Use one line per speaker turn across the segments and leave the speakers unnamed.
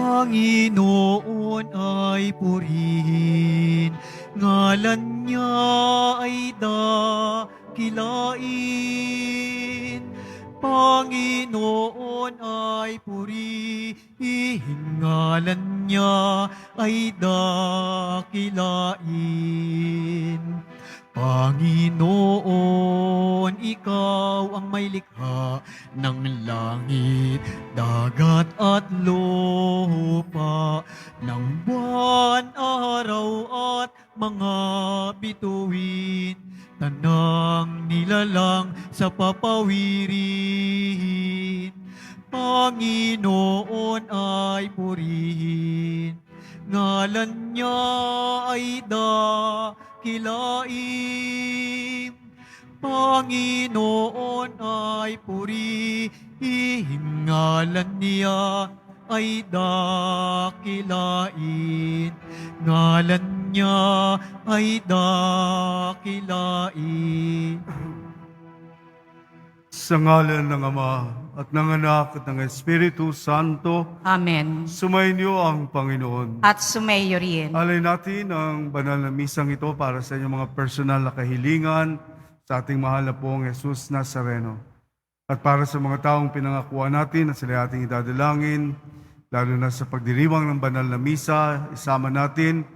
Panginoon ay purihin, ngalan niya ay dakilain. Panginoon ay purihin, ngalan niya ay dakilain. Panginoon, ikaw ang may likha ng langit, dagat at lupa, ng buwan, araw at mga bituin, tanang nilalang sa papawirin. Panginoon ay purihin, ngalan niya ay dakilain. Panginoon ay purihin, ngalan niya ay dakilain. Ngalan niya ay dakilain.
Sa ngalan ng Ama at ng Anak at ng Espiritu Santo,
Amen.
sumainyo ang Panginoon.
At sumayo rin.
Alay natin ang banal na misang ito para sa inyong mga personal na kahilingan sa ating mahal na pong Jesus Nazareno. At para sa mga taong pinangakuan natin na sila ating idadalangin, lalo na sa pagdiriwang ng banal na misa, isama natin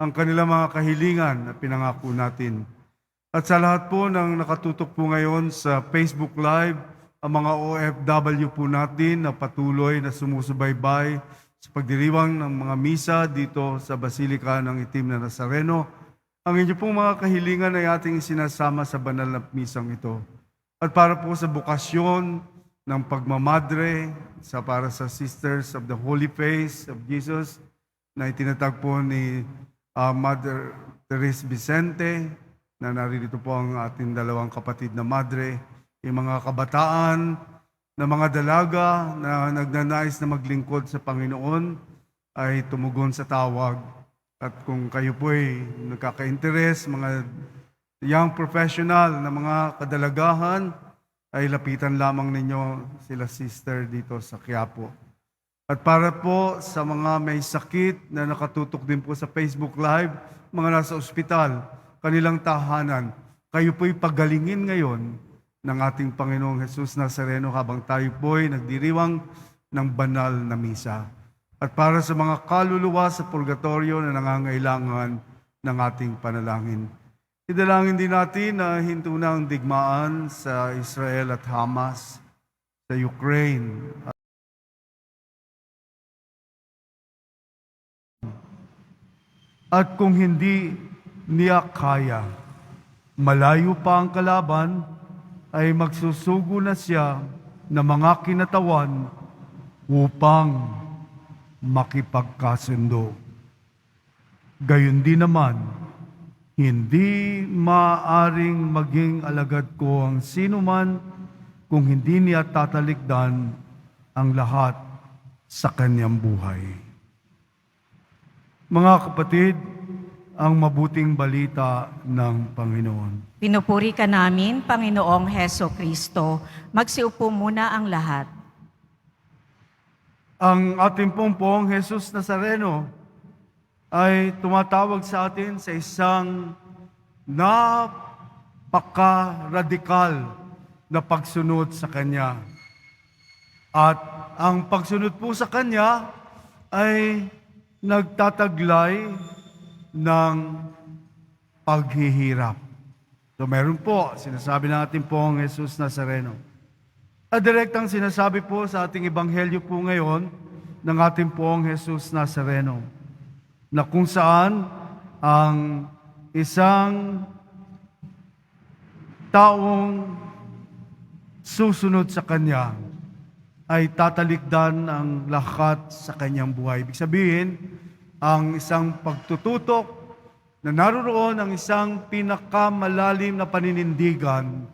ang kanilang mga kahilingan na pinangako natin. At sa lahat po ng nakatutok po ngayon sa Facebook Live, ang mga OFW po natin na patuloy na sumusubaybay sa pagdiriwang ng mga misa dito sa Basilika ng Itim na Nazareno, ang inyo pong mga kahilingan ay ating isinasama sa banal na misang ito. At para po sa bukasyon ng pagmamadre, para sa Sisters of the Holy Face of Jesus, na itinatagpo ni Mother Teresa Vicente, na naririto po ang ating dalawang kapatid na madre, yung mga kabataan, na mga dalaga na nagnanais na maglingkod sa Panginoon, ay tumugon sa tawag. At kung kayo po ay nagkaka-interes, mga young professional na mga kadalagahan, ay lapitan lamang ninyo sila sister dito sa Quiapo. At para po sa mga may sakit na nakatutok din po sa Facebook Live, mga nasa ospital, kanilang tahanan, kayo po'y pagalingin ngayon ng ating Panginoong Jesus Nazareno habang tayo po'y nagdiriwang ng banal na misa. At para sa mga kaluluwa sa purgatorio na nangangailangan ng ating panalangin. Idalangin din natin na hinto na ang digmaan sa Israel at Hamas, sa Ukraine. At kung hindi niya kaya, malayo pa ang kalaban, ay magsusugo na siya ng mga kinatawan upang makipagkasundo. Gayon din naman, hindi maaring maging alagad ko ang sino man kung hindi niya tatalikdan ang lahat sa kanyang buhay. Mga kapatid, ang mabuting balita ng Panginoon.
Pinupuri ka namin, Panginoong Heso Kristo. Magsiupo muna ang lahat.
Ang ating pong Jesus Nazareno ay tumatawag sa atin sa isang napaka-radikal na pagsunod sa Kanya. At ang pagsunod po sa Kanya ay nagtataglay ng paghihirap. So meron po, sinasabi natin po ang Jesus Nazareno. At direktang sinasabi po sa ating ebanghelyo po ngayon ng ating pong Jesus Nazareno, na kung saan ang isang taong susunod sa Kanya ay tatalikdan ang lahat sa kanyang buhay. Ibig sabihin, ang isang pagtututok na naroon ang isang pinakamalalim na paninindigan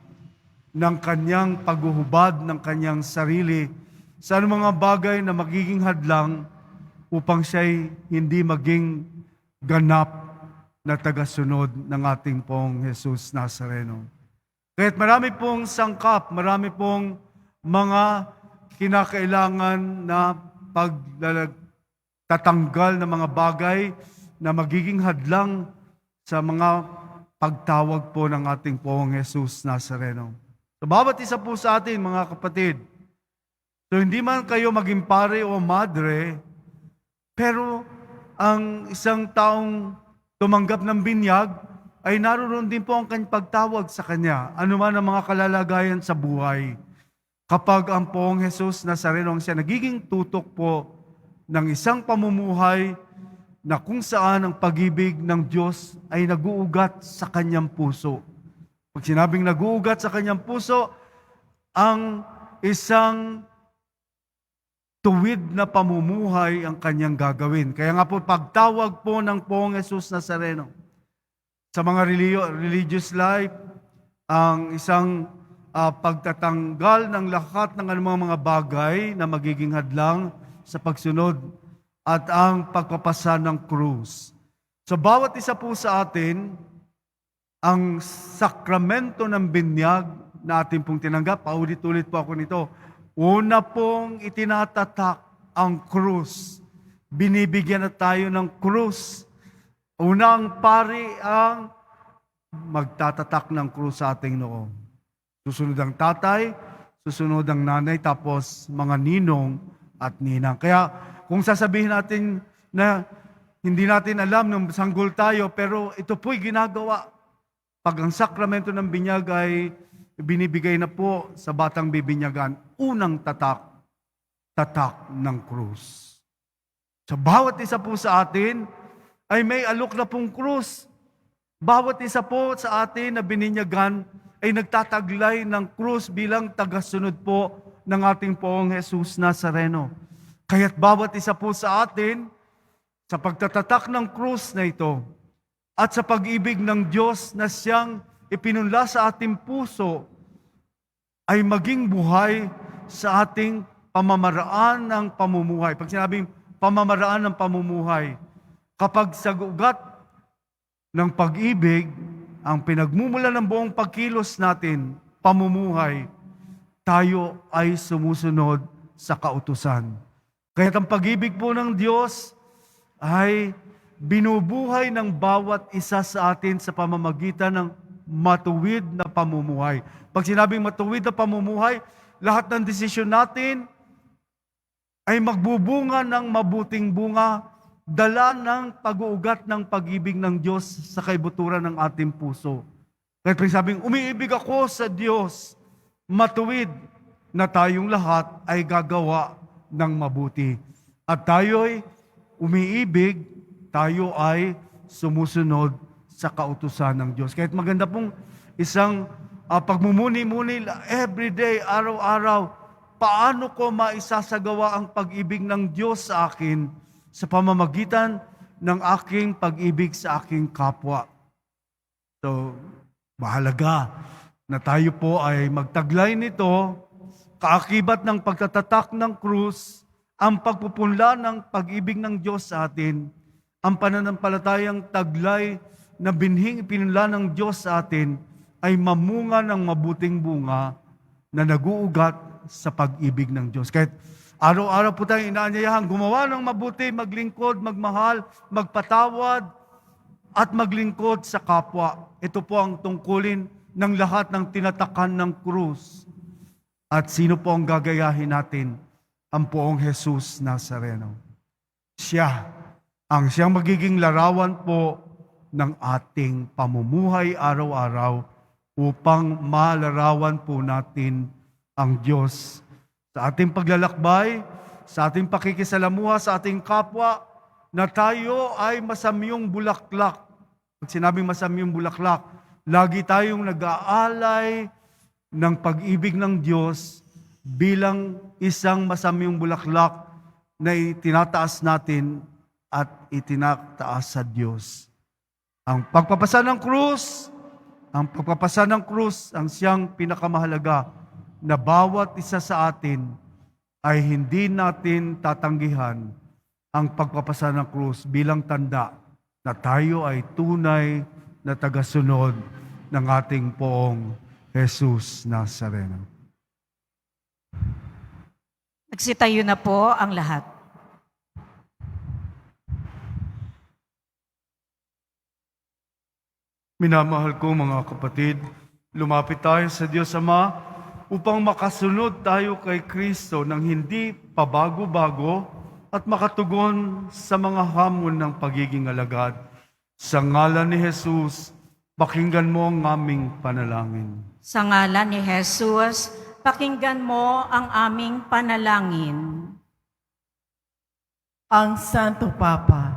ng kanyang paghuhubad ng kanyang sarili sa mga bagay na magiging hadlang upang siya'y hindi maging ganap na tagasunod ng ating pong Jesus Nazareno. Kaya't marami pong sangkap, marami pong mga kinakailangan na tatanggal ng mga bagay na magiging hadlang sa mga pagtawag po ng ating Poong Jesus Nazareno. So bawat isa po sa atin, mga kapatid, so hindi man kayo maging pare o madre, pero ang isang taong tumanggap ng binyag ay naroon din po ang kanyang pagtawag sa kanya, anuman ang mga kalalagayan sa buhay. Kapag ang Poong Jesus Nazareno ang siya nagiging tutok po ng isang pamumuhay na kung saan ang pag-ibig ng Diyos ay naguugat sa kanyang puso. Pag sinabing naguugat sa kanyang puso, ang isang tuwid na pamumuhay ang kanyang gagawin. Kaya nga po, pagtawag po ng Poong Jesus Nazareno sa mga religious life, ang isang pagtatanggal ng lahat ng anumang mga bagay na magiging hadlang sa pagsunod at ang pagpapasa ng krus. So bawat isa po sa atin, ang sakramento ng binyag na ating pong tinanggap, paulit-ulit po ako nito, una pong itinatatak ang krus. Binibigyan na tayo ng krus. Unang pari ang magtatatak ng krus sa ating noo. Susunod ang tatay, susunod ang nanay, tapos mga ninong at ninang. Kaya kung sasabihin natin na hindi natin alam nung sanggol tayo, pero ito po'y ginagawa. Pag ang sakramento ng binyag ay binibigay na po sa batang bibinyagan, unang tatak ng krus. Sa bawat isa po sa atin ay may alok na pong krus. Bawat isa po sa atin na bininyagan ay nagtataglay ng krus bilang tagasunod po ng ating Poong Jesus Nazareno. Kaya't bawat isa po sa atin, sa pagtatatak ng krus na ito, at sa pag-ibig ng Diyos na siyang ipinunla sa ating puso, ay maging buhay sa ating pamamaraan ng pamumuhay. Pag sinabing pamamaraan ng pamumuhay, kapag sa ugat ng pag-ibig, ang pinagmumula ng buong pagkilos natin, pamumuhay, tayo ay sumusunod sa kautusan. Kaya ang pag-ibig po ng Diyos ay binubuhay ng bawat isa sa atin sa pamamagitan ng matuwid na pamumuhay. Pag sinabing matuwid na pamumuhay, lahat ng desisyon natin ay magbubunga ng mabuting bunga, dala ng pag-uugat ng pag-ibig ng Diyos sa kaibuturan ng ating puso. Kaya pag sabing, umiibig ako sa Diyos, matuwid na tayong lahat ay gagawa ng mabuti. At tayo'y umiibig, tayo ay sumusunod sa kautusan ng Diyos. Kahit maganda pong isang pagmumuni-muni everyday, araw-araw, paano ko maisasagawa ang pag-ibig ng Diyos sa akin sa pamamagitan ng aking pag-ibig sa aking kapwa. So, mahalaga na tayo po ay magtaglay nito, kaakibat ng pagtatatak ng krus, ang pagpupunla ng pag-ibig ng Diyos sa atin, ang pananampalatayang taglay na binhing ipinunla ng Diyos sa atin ay mamunga ng mabuting bunga na naguugat sa pag-ibig ng Diyos. Kahit araw-araw po tayong inaanyayahan gumawa ng mabuti, maglingkod, magmahal, magpatawad, at maglingkod sa kapwa. Ito po ang tungkulin ng lahat ng tinatakan ng krus. At sino po ang gagayahin natin? Ang Poong Jesus Nazareno. Siya ang siyang magiging larawan po ng ating pamumuhay araw-araw upang malarawan po natin ang Diyos sa ating paglalakbay, sa ating pakikisalamuha sa ating kapwa, na tayo ay masamyong bulaklak. Pag sinabing masamyong bulaklak, lagi tayong nag-aalay ng pag-ibig ng Diyos bilang isang masamyong bulaklak na itinataas natin at itinataas sa Diyos. Ang pagpapasa ng krus, ang siyang pinakamahalaga na bawat isa sa atin ay hindi natin tatanggihan ang pagpapasa ng krus bilang tanda na tayo ay tunay na tagasunod ng ating Poong Jesus Nazareno.
Magsitayo na po ang lahat.
Minamahal ko mga kapatid, lumapit tayo sa Diyos Ama upang makasunod tayo kay Kristo ng hindi pabago-bago at makatugon sa mga hamon ng pagiging alagad. Sa ngalan ni Jesus, pakinggan mo ang aming panalangin.
Sa ngalan ni Jesus, pakinggan mo ang aming panalangin.
Ang Santo Papa,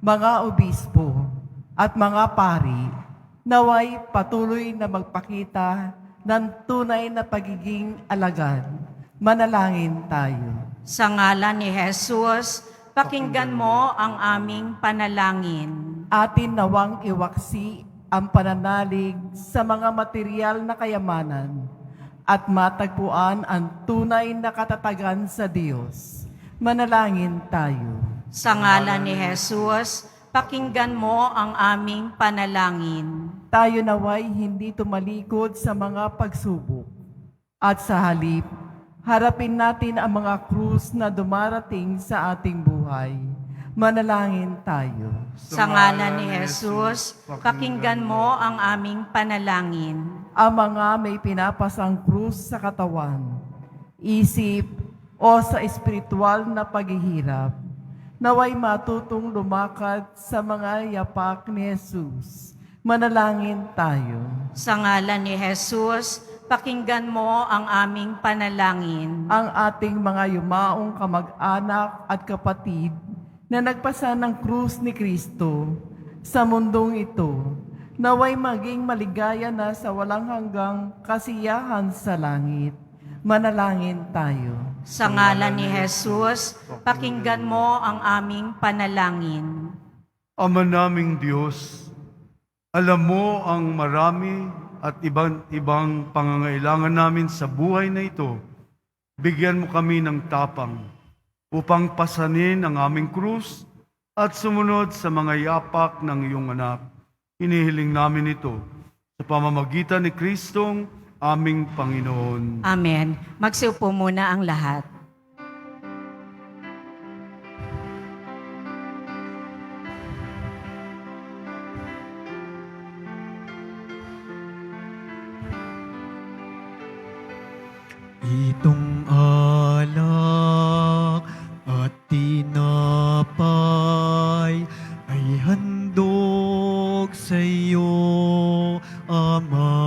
mga obispo at mga pari, naway patuloy na magpakita ng tunay na pagiging alagad. Manalangin tayo.
Sa ngalan ni Jesus, pakinggan mo ang aming panalangin.
Atin nawang iwaksi ang pananalig sa mga material na kayamanan at matagpuan ang tunay na katatagan sa Diyos. Manalangin tayo.
Sa ngalan ni Jesus, pakinggan mo ang aming panalangin.
Tayo naway hindi tumalikod sa mga pagsubok. At sa halip, harapin natin ang mga krus na dumarating sa ating buhay. Manalangin tayo.
Sa ngalan ni Jesus, pakinggan mo ang aming panalangin.
Ang mga may pinapasang krus sa katawan, isip, o sa espiritual na paghihirap, naway matutong lumakad sa mga yapak ni Jesus. Manalangin tayo.
Sa ngalan ni Jesus, pakinggan mo ang aming panalangin.
Ang ating mga yumaong kamag-anak at kapatid na nagpasa ng krus ni Kristo sa mundong ito, naway maging maligaya na sa walang hanggang kasiyahan sa langit. Manalangin tayo.
Sa ngalan ni Jesus, pakinggan mo ang aming panalangin.
Ama naming Diyos, alam mo ang marami at ibang pangangailangan namin sa buhay na ito. Bigyan mo kami ng tapang upang pasanin ang aming krus at sumunod sa mga yapak ng iyong anak. Hinihiling namin ito sa pamamagitan ni Kristong aming Panginoon.
Amen. Magsiupo muna ang lahat.
Itong alak at tinapay ay handog sa iyo, Ama.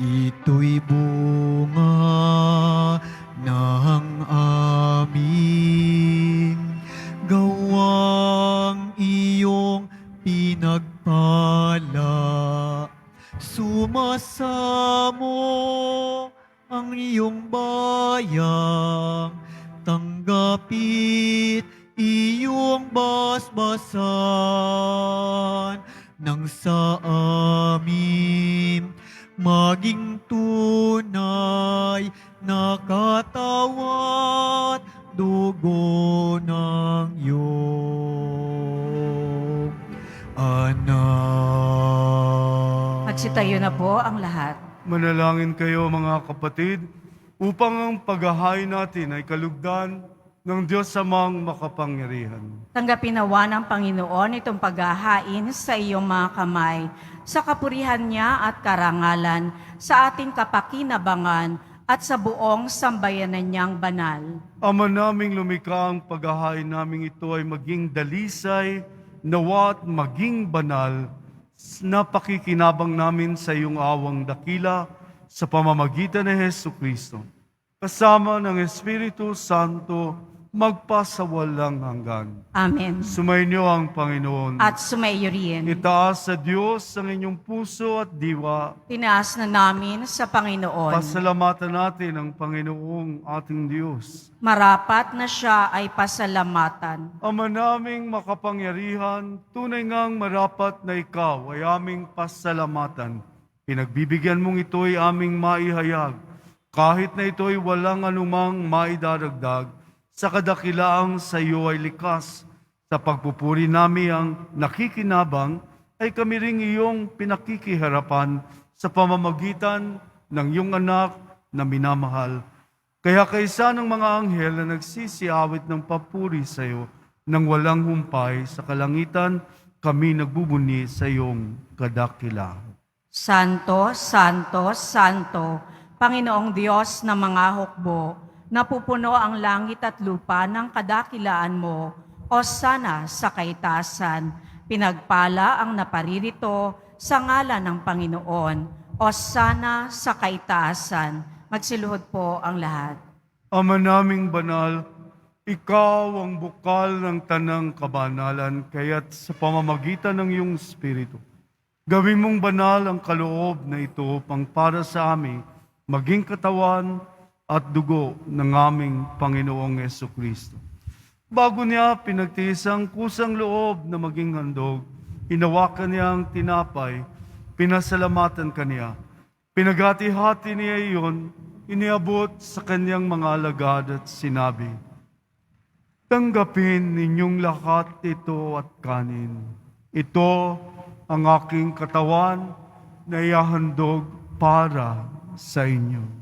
Ito'y bunga ng aming gawang iyong pinagpala. Sumasamo ang iyong bayang, tanggapit iyong basbasan, nang sa amin maging tunay na katawan, dugo ng iyong anak.
Magsitayo na po ang lahat.
Manalangin kayo mga kapatid, upang ang paghahain natin ay kalugdan ng Diyos Amang makapangyarihan.
Tanggapin nawa ng Panginoon itong paghahain sa iyong mga kamay, sa kapurihan niya at karangalan, sa ating kapakinabangan at sa buong sambayanan niyang banal.
Ama naming lumikha, ang paghahain naming ito ay maging dalisay, nawa at maging banal, na pakikinabang namin sa iyong awang dakila sa pamamagitan ni Jesucristo. Kasama ng Espiritu Santo, magpasawalang hanggan.
Amen.
Sumainyo ang Panginoon.
At sumaiyo rin.
Itaas sa Diyos ang inyong puso at diwa.
Tinaas na namin sa Panginoon.
Pasalamatan natin ang Panginoong ating Diyos.
Marapat na siya ay pasalamatan.
Ama naming makapangyarihan, tunay ngang marapat na ikaw ay aming pasalamatan. Pinagbibigyan mong ito'y aming maihayag, kahit na ito'y walang anumang maidaragdag, sa kadakilaang sa iyo ay likas. Sa pagpupuri namin ang nakikinabang, ay kami ring iyong pinakikiharapan sa pamamagitan ng iyong anak na minamahal. Kaya kaisa ng mga anghel na nagsisiawit ng papuri sa iyo, nang walang humpay sa kalangitan, kami nagbubuni sa iyong kadakilaan.
Santo, Santo, Santo, Panginoong Diyos ng mga hukbo, napupuno ang langit at lupa ng kadakilaan mo, o sana sa kaitasan. Pinagpala ang naparirito sa ngalan ng Panginoon, o sana sa kaitaasan. Magsiluhod po ang lahat.
Ama naming banal, ikaw ang bukal ng tanang kabanalan, kaya't sa pamamagitan ng iyong Espiritu, gawin mong banal ang kaloob na ito pang para sa amin, maging katawan at dugo ng aming Panginoong Jesucristo. Bago niya pinagtiis ang kusang loob na maging handog, hinawakan niya ang tinapay, pinasalamatan kaniya. Pinaghati-hati niya iyon, iniabot sa kanyang mga alagad at sinabi, "Tanggapin ninyong lahat ito at kanin. Ito ang aking katawan na ihahandog para sa inyo."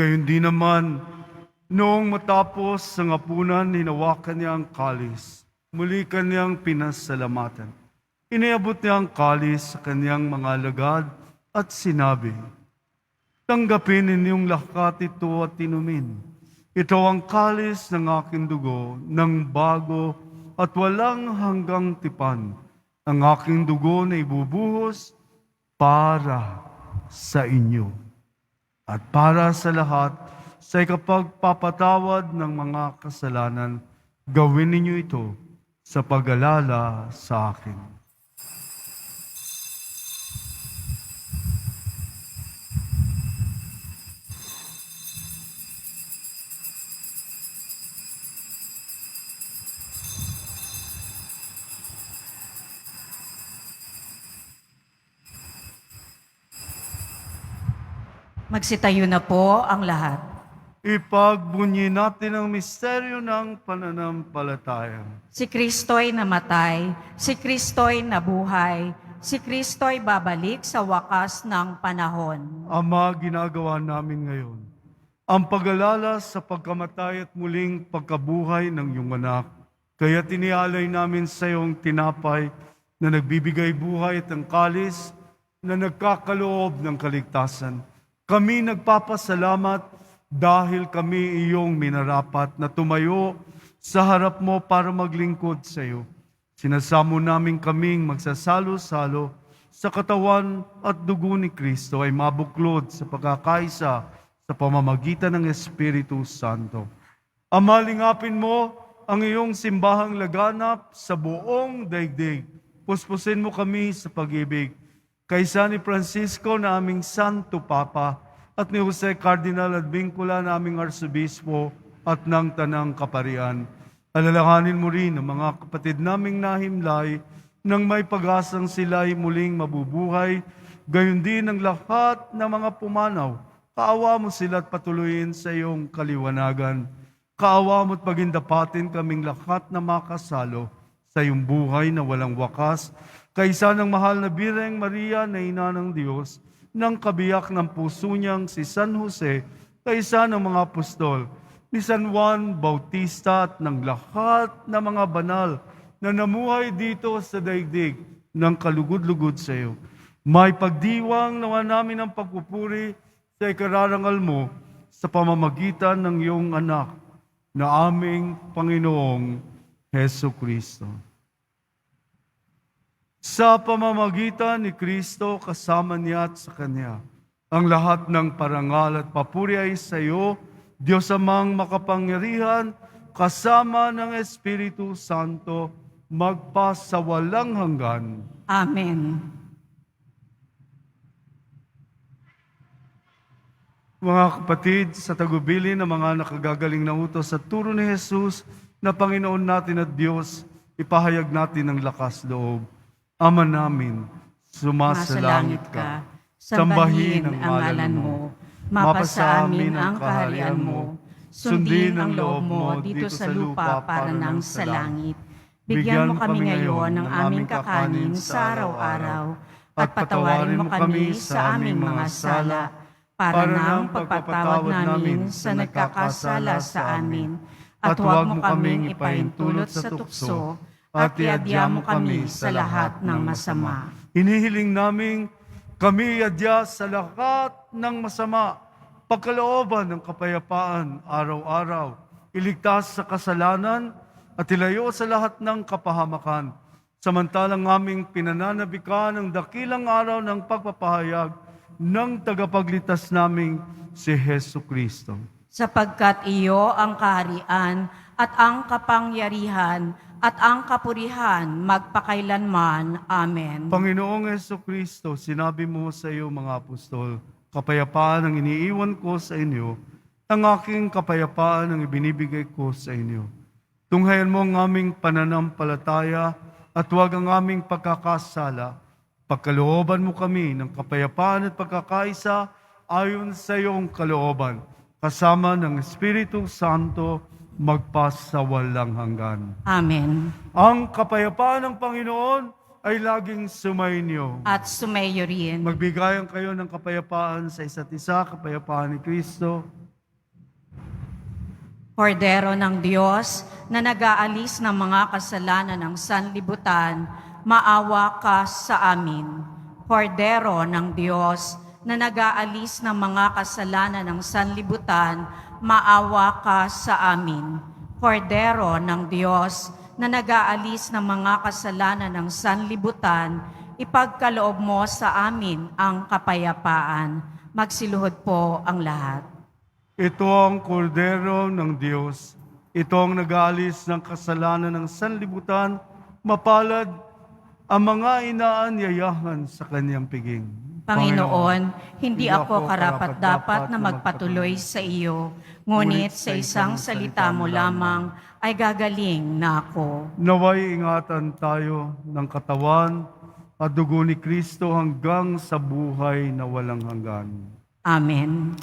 Gayon din naman, noong matapos ang hapunan, hinawakan niya ang kalis. Muli kanyang pinasalamatan. Iniabot niya ang kalis sa kanyang mga alagad at sinabi, "Tanggapin ninyong lahat ito at inumin. Ito ang kalis ng aking dugo, ng bago at walang hanggang tipan. Ang aking dugo na ibubuhos para sa inyo at para sa lahat sa ikapagpapatawad ng mga kasalanan. Gawin ninyo ito sa pag-alala sa akin."
Magsitayo na po ang lahat.
Ipagbunyi natin ang misteryo ng pananampalataya.
Si Kristo'y namatay, si Kristo'y nabuhay, si Kristo'y babalik sa wakas ng panahon.
Ama, ginagawa namin ngayon ang pag-alala sa pagkamatay at muling pagkabuhay ng iyong anak. Kaya tinialay namin sa iyong tinapay na nagbibigay buhay at ang kalis na nagkakaloob ng kaligtasan. Kami nagpapasalamat dahil kami iyong minarapat na tumayo sa harap mo para maglingkod sa iyo. Sinasamo namin kaming magsasalo-salo sa katawan at dugo ni Kristo ay mabuklod sa pagkakaisa sa pamamagitan ng Espiritu Santo. Ama, lingapin mo ang iyong simbahang laganap sa buong daigdig. Puspusin mo kami sa pag-ibig. Kaysa ni Francisco na aming Santo Papa at ni Jose Cardinal Advincula na aming Arsobispo at ng Tanang Kaparian. Alalahanin mo rin ang mga kapatid naming nahimlay nang may pag-asang sila'y muling mabubuhay, gayon din ang lahat ng mga pumanaw. Kaawa mo sila at patuloyin sa iyong kaliwanagan. Kaawa mo at pagindapatin kaming lahat na makasalo sa iyong buhay na walang wakas, kaysa ng mahal na Birheng Maria na ina ng Diyos, ng kabiyak ng puso niyang si San Jose, kaysa ng mga apostol, ni San Juan Bautista at ng lahat ng mga banal na namuhay dito sa daigdig ng kalugod-lugod sa iyo. May pagdiwang nawa namin ang pagpupuri sa ikararangal mo sa pamamagitan ng iyong anak na aming Panginoong Heso Kristo. Sa pamamagitan ni Kristo, kasama niya at sa Kanya, ang lahat ng parangal at papuri ay sa iyo, Diyos amang makapangyarihan, kasama ng Espiritu Santo, magpasawalang hanggan.
Amen.
Mga kapatid, sa tagubilin ng mga nakagagaling na utos at turo ni Jesus na Panginoon natin at Diyos, ipahayag natin ang lakas loob. Ama namin, sumasalangit ka. Sambahin ang ngalan mo. Mapasa amin ang kaharian mo. Sundin ang loob mo dito sa lupa para nang sa langit. Bigyan mo kami ngayon ng aming kakanin sa araw-araw at patawarin mo kami sa aming mga sala para nang pagpatawad namin sa nagkakasala sa amin. At huwag mo kaming ipahintulot sa tukso at iadya mo kami sa lahat ng masama. Hinihiling naming kami iadya sa lahat ng masama, pagkalooban ng kapayapaan araw-araw, iligtas sa kasalanan at ilayo sa lahat ng kapahamakan. Samantalang aming pinananabikan ang dakilang araw ng pagpapahayag ng tagapagligtas naming si Hesu Kristo.
Sapagkat iyo ang kaharian at ang kapangyarihan at ang kapurihan magpakailanman. Amen.
Panginoong Hesu Kristo, sinabi mo sa iyo mga apostol, kapayapaan ang iniiwan ko sa inyo, ang aking kapayapaan ang ibinibigay ko sa inyo. Tunghayan mo ang aming pananampalataya at huwag ang aming pagkakasala. Pagkalooban mo kami ng kapayapaan at pagkakaisa ayon sa iyong kalooban, kasama ng Espiritu Santo, magpasawalang hanggan.
Amen.
Ang kapayapaan ng Panginoon ay laging sumainyo.
At sumayo rin.
Magbigayan kayo ng kapayapaan sa isa't isa, kapayapaan ni Kristo.
Kordero ng Diyos na nag-aalis ng mga kasalanan ng sanlibutan, maawa ka sa amin. Kordero ng Diyos na nag-aalis ng mga kasalanan ng sanlibutan, maawa ka sa amin. Kordero ng Diyos na nag-aalis ng mga kasalanan ng sanlibutan, ipagkaloob mo sa amin ang kapayapaan. Magsiluhod po ang lahat.
Ito ang kordero ng Diyos. Ito ang nag-aalis ng kasalanan ng sanlibutan. Mapalad ang mga inaanyayahan sa kanyang piging.
Panginoon, hindi ako karapat-dapat na magpatuloy sa iyo, ngunit sa isang salita mo lamang ay gagaling na ako.
Naway ingatan tayo ng katawan at dugo ni Kristo hanggang sa buhay na walang hanggan.
Amen.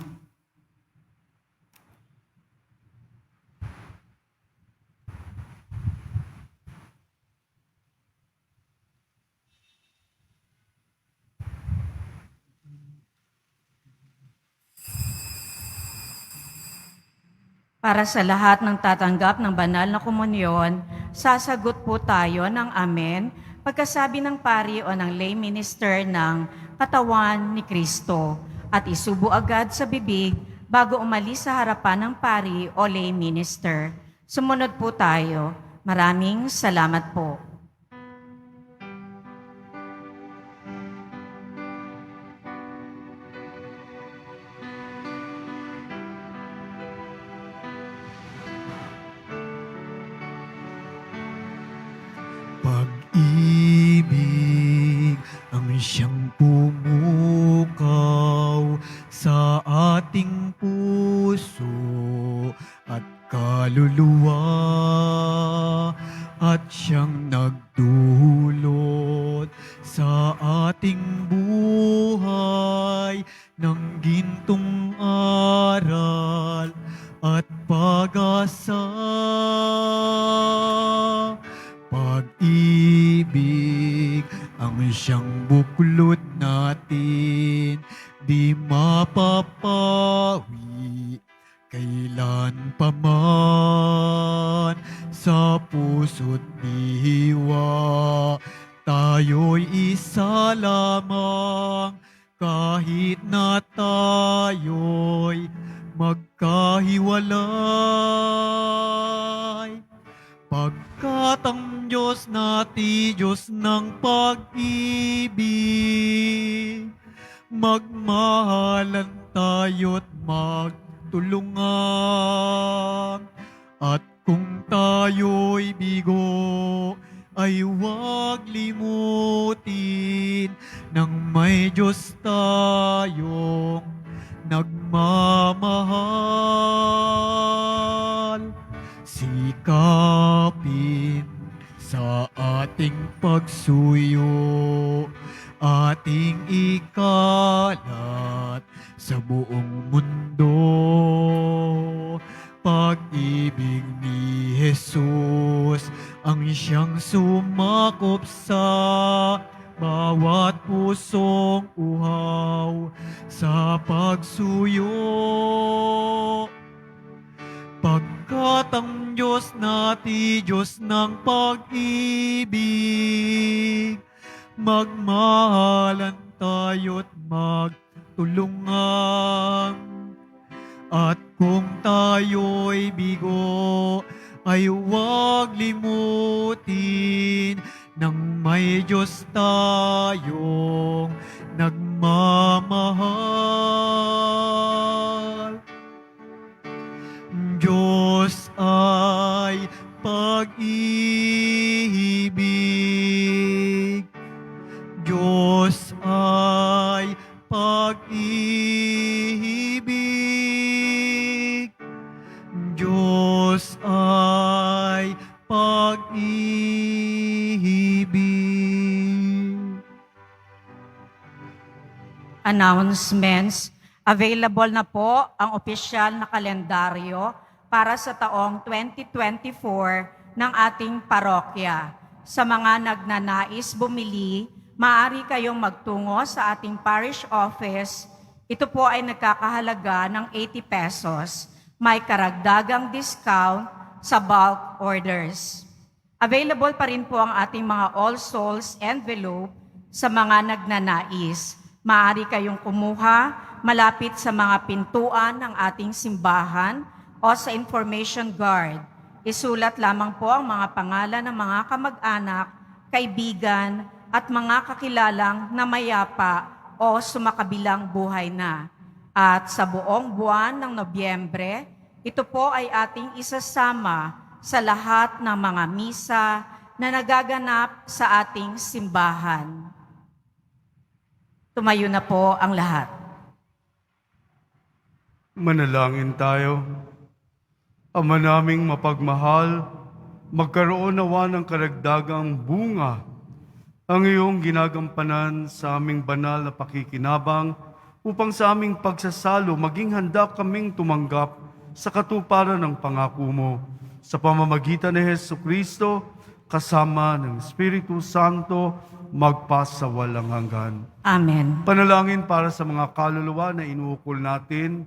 Para sa lahat ng tatanggap ng banal na komunyon, sasagot po tayo ng amen pagkasabi ng pari o ng lay minister ng katawan ni Kristo at isubo agad sa bibig bago umalis sa harapan ng pari o lay minister. Sumunod po tayo. Maraming salamat po.
Pag-ibig ang siyang pumukaw sa ating puso at kaluluwa at siyang nagdulot sa ating buhay ng gintong aral at pag-asa. Pag-ibig ang siyang buklod natin, di mapapawi kailan paman. Sa puso't diwa tayo'y isa lamang, kahit na tayo'y magkahiwalay. Pagkat ang Diyos natin, Diyos ng pag-ibig, magmahalan tayo't magtulungan. At kung tayo'y bigo, ay huwag limutin nang may Diyos tayong nagmamahal. Sikapin sa ating pagsuyo at pag-ibig ni Jesus ang siyang sumakop sa bawat pusong uhaw sa pagsuyo. Pagkat ang Diyos natin, Diyos ng pag-ibig, magmahalan tayo't magtulungan. At kung tayo'y bigo, ay huwag limutin nang may Diyos tayong nagmamahal. Diyos ay pag-ibig. Diyos ay pag-ibig. Diyos ay pag-ibig.
Announcements. Available na po ang opisyal na kalendaryo para sa taong 2024 ng ating parokya. Sa mga nagnanais bumili, maaari kayong magtungo sa ating parish office. Ito po ay nagkakahalaga ng 80 pesos. May karagdagang discount sa bulk orders. Available pa rin po ang ating mga All Souls envelope sa mga nagnanais. Maaari kayong kumuha malapit sa mga pintuan ng ating simbahan o sa information guard. Isulat lamang po ang mga pangalan ng mga kamag-anak, kaibigan, at mga kakilalang na mayapa o sumakabilang buhay na. At sa buong buwan ng Nobyembre, ito po ay ating isasama sa lahat ng mga misa na nagaganap sa ating simbahan. Tumayo na po ang lahat.
Manalangin tayo. Ama naming mapagmahal, magkaroon nawa ng karagdagang bunga ang iyong ginagampanan sa aming banal na pakikinabang upang sa aming pagsasalo maging handa kaming tumanggap sa katuparan ng pangako mo sa pamamagitan ni Jesucristo kasama ng Espiritu Santo magpasawalang hanggan.
Amen.
Panalangin para sa mga kaluluwa na inuukol natin,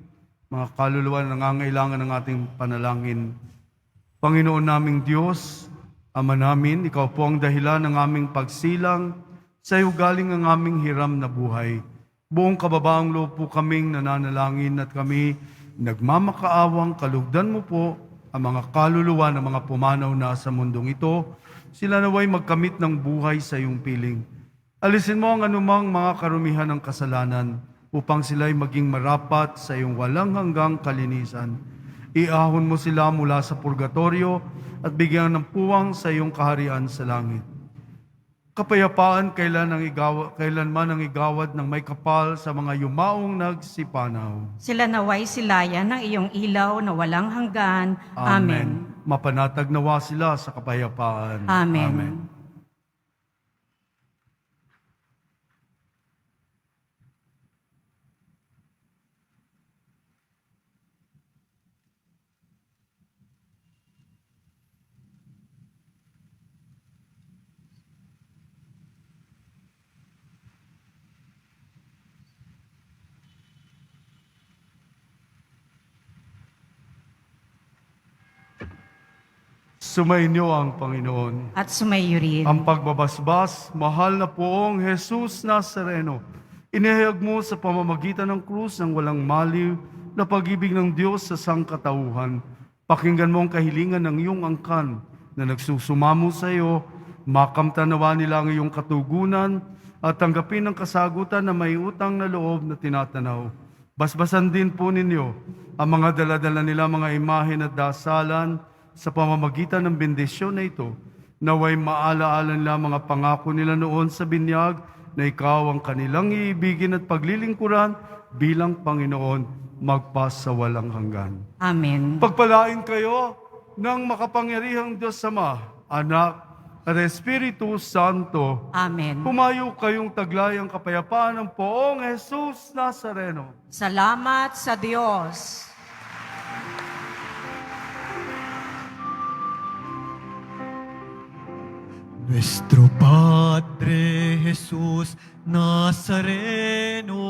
mga kaluluwa na nangangailangan ng ating panalangin. Panginoon naming Diyos, Ama namin, Ikaw po ang dahilan ng aming pagsilang, sa iyo galing ang aming hiram na buhay. Buong kababaang loob po kaming nananalangin at kami nagmamakaawang kalugdan mo po ang mga kaluluwa ng mga pumanaw na sa mundong ito, sila naway magkamit ng buhay sa iyong piling. Alisin mo ang anumang mga karumihan ng kasalanan upang sila'y maging marapat sa iyong walang hanggang kalinisan. Iahon mo sila mula sa purgatorio at bigyan ng puwang sa iyong kaharian sa langit. Kapayapaan kailanman ang igawad ng may kapal sa mga yumaong nagsipanaw.
Sila naway silayan ng iyong ilaw na walang hanggan. Amen.
Mapanatag nawa sila sa kapayapaan.
Amen.
Sumainyo ang Panginoon.
At sumayo rin.
Ang pagbabasbas, mahal na poong Jesus Nazareno, inihayag mo sa pamamagitan ng krus ng walang maliw na pag-ibig ng Diyos sa sangkatauhan. Pakinggan mo ang kahilingan ng iyong angkan na nagsusumamo sa iyo, makamtanawa nila ang iyong katugunan at tanggapin ang kasagutan na may utang na loob na tinatanaw. Basbasan din po ninyo ang mga daladala nila mga imahen at dasalan sa pamamagitan ng bendisyon na ito, naway maalaala nila mga pangako nila noon sa binyag na ikaw ang kanilang iibigin at paglilingkuran bilang Panginoon magpasawalang hanggan.
Amen.
Pagpalain kayo ng makapangyarihang Diyos Ama, Anak at Espiritu Santo.
Amen.
Humayo kayong taglayang kapayapaan ng poong Jesus Nazareno.
Salamat sa Diyos.
Nuestro Padre Jesus Nazareno,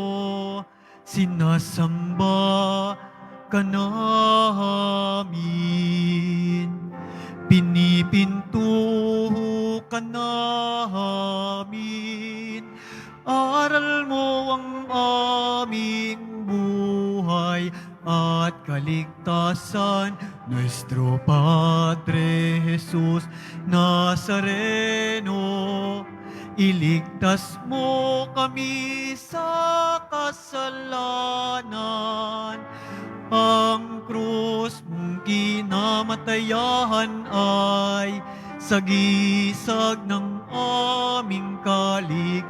sinasamba ka namin. Pinipinto ka namin. Aral mo ang aming buhay at kaligtasan. Nuestro Padre Jesus Nazareno, iligtas mo kami sa kasalanan. Ang krus mong kinamatayan ay sagisag ng aming kaligtasan.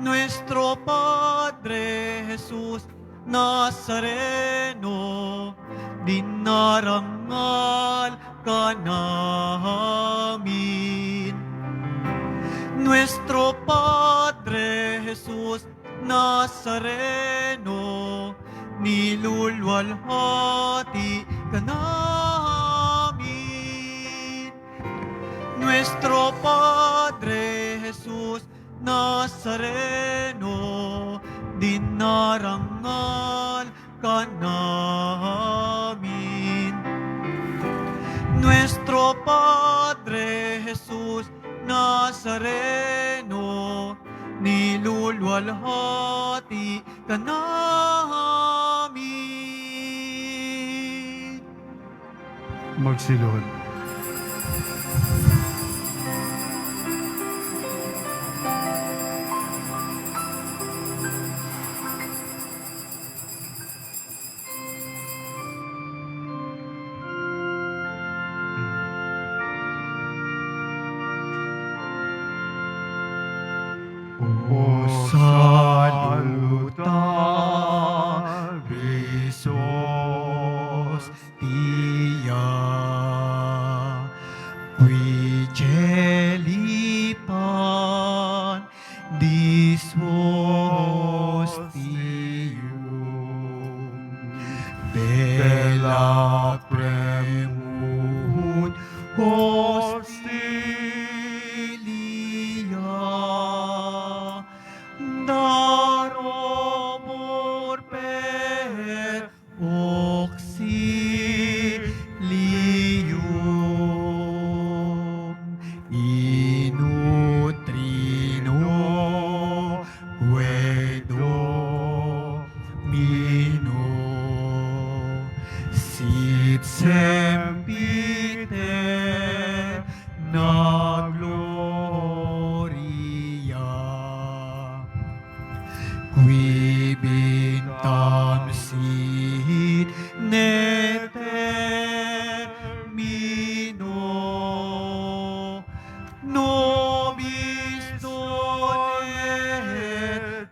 Nuestro Padre Jesus Nazareno, dinarangal ka namin. Nuestro Padre Jesus Nazareno, nilulwalhati ka namin. Nuestro Padre Jesus Nazareno, dinarangal ka namin. Nuestro Padre Jesus Nazareno, nilulwalhati ka namin.
Magsilod.
O saluta, Christos tia, qui celipan disos tium, bella premunt hostilia, daromur per auxilium, inutrino quedo mino, sit sempiter na gloria, qui bintam sit netermino, nobis donet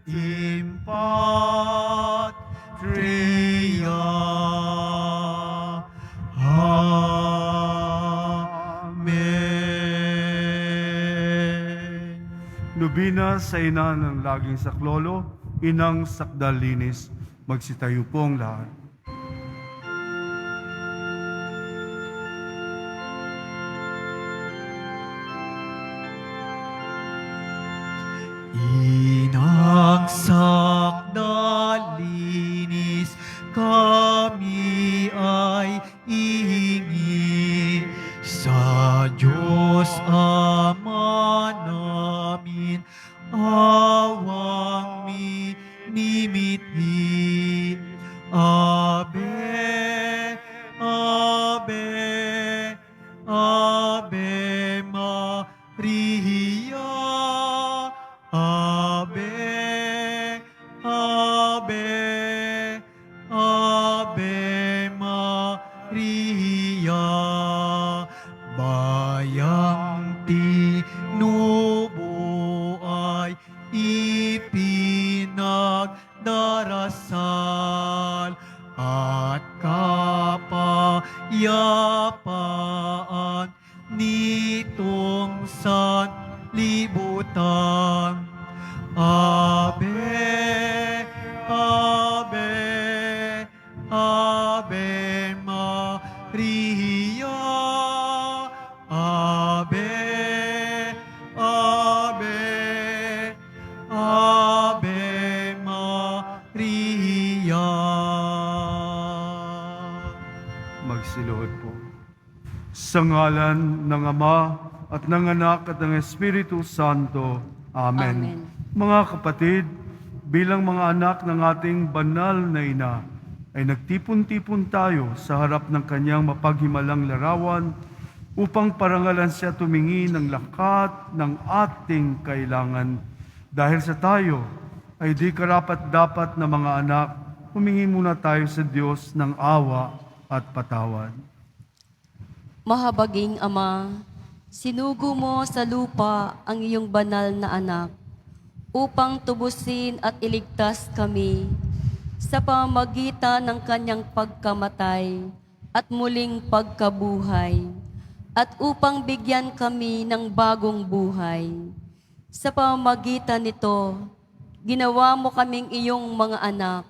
in patria. Amen.
Nobina sa ina ng laging saklolo, inang sakdalinis, magsitayo pong lahat.
Inang sakdalinis, kami ay ihingi sa Diyos Ama namin, awang minimithi. Ave, Ave, Ave Maria. Ave, Ave, Ave Maria. Bayang tinubo ay ipinagdarasal at kapayapaan nitong sanlibutan. Ave, Ave, Ave Maria.
magsiluhod po. Sa ngalan ng Ama at ng Anak at ng Espiritu Santo. Amen.
Amen.
Mga kapatid, bilang mga anak ng ating banal na ina, ay nagtipon-tipon tayo sa harap ng kanyang mapaghimalang larawan upang parangalan siya tumingin ng lakat ng ating kailangan. Dahil sa tayo ay di karapat-dapat na mga anak, humingi muna tayo sa Diyos ng awa at patawad.
Mahabaging Ama, sinugo mo sa lupa ang iyong banal na anak upang tubusin at iligtas kami sa pamamagitan ng kanyang pagkamatay at muling pagkabuhay, at upang bigyan kami ng bagong buhay. Sa pamamagitan nito, ginawa mo kaming iyong mga anak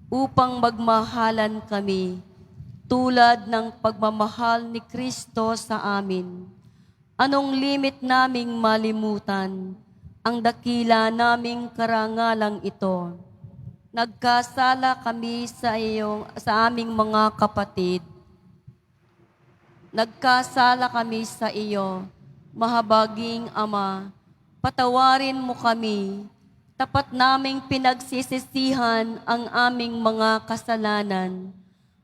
upang magmahalan kami tulad ng pagmamahal ni Kristo sa amin. Anong limit naming malimutan ang dakila naming karangalang ito? Nagkasala kami sa aming mga kapatid. Nagkasala kami sa iyo, mahabaging Ama. Patawarin mo kami. Tapat naming pinagsisisihan ang aming mga kasalanan.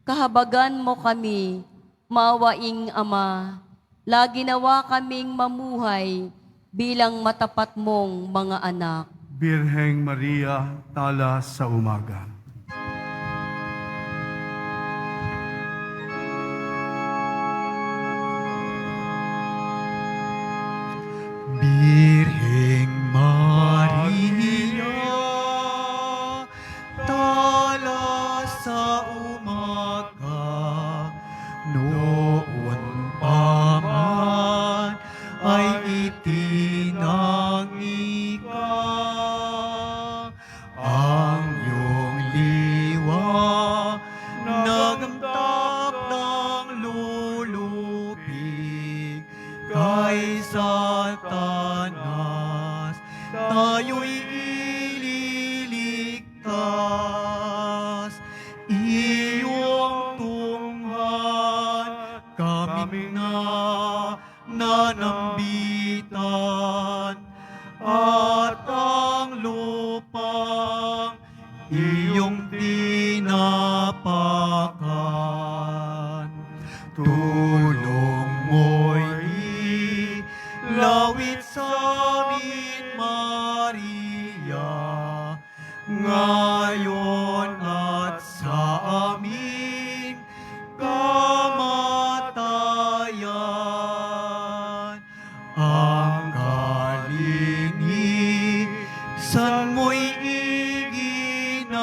Kahabagan mo kami, maawaing Ama. Lagi nawa kaming mamuhay bilang matapat mong mga anak.
Birheng Maria, tala sa umaga.
Birheng Maria, tala sa umaga, noon pa man ay itinangi ka. Ang iyong liwa, nagamtak ng lulupig, kay Satanas, tayo'y ililigtas. Iyong tunghan, kaming nanambitan, at ang lupang iyong tinapakan. Tulong mo'y lawit sa amin, Maria, ngayon at sa aming kamatayan. Ang kalinisan mo'y iginagalang,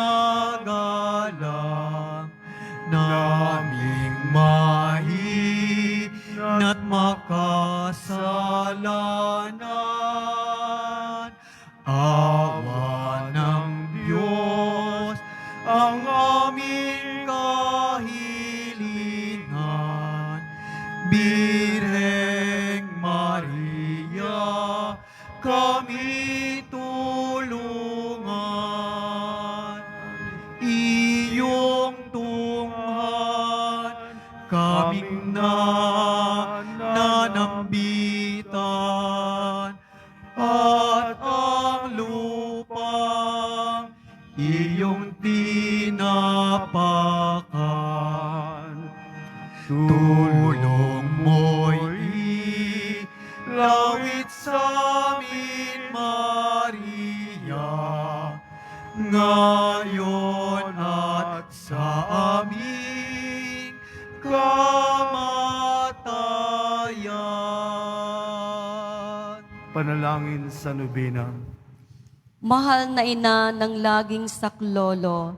naming mahina't makasalanan. Awa ng Diyos ang aming kahilingan. Birheng Maria, kami tulungan. Iyong tunghan, kaming nanambitan, at ang lupang iyong tinapakan. Tulong mo'y lawit sa amin, Maria, ngayon at sa aming kamatayan.
Panalangin sa nobena.
Mahal na ina ng laging saklolo,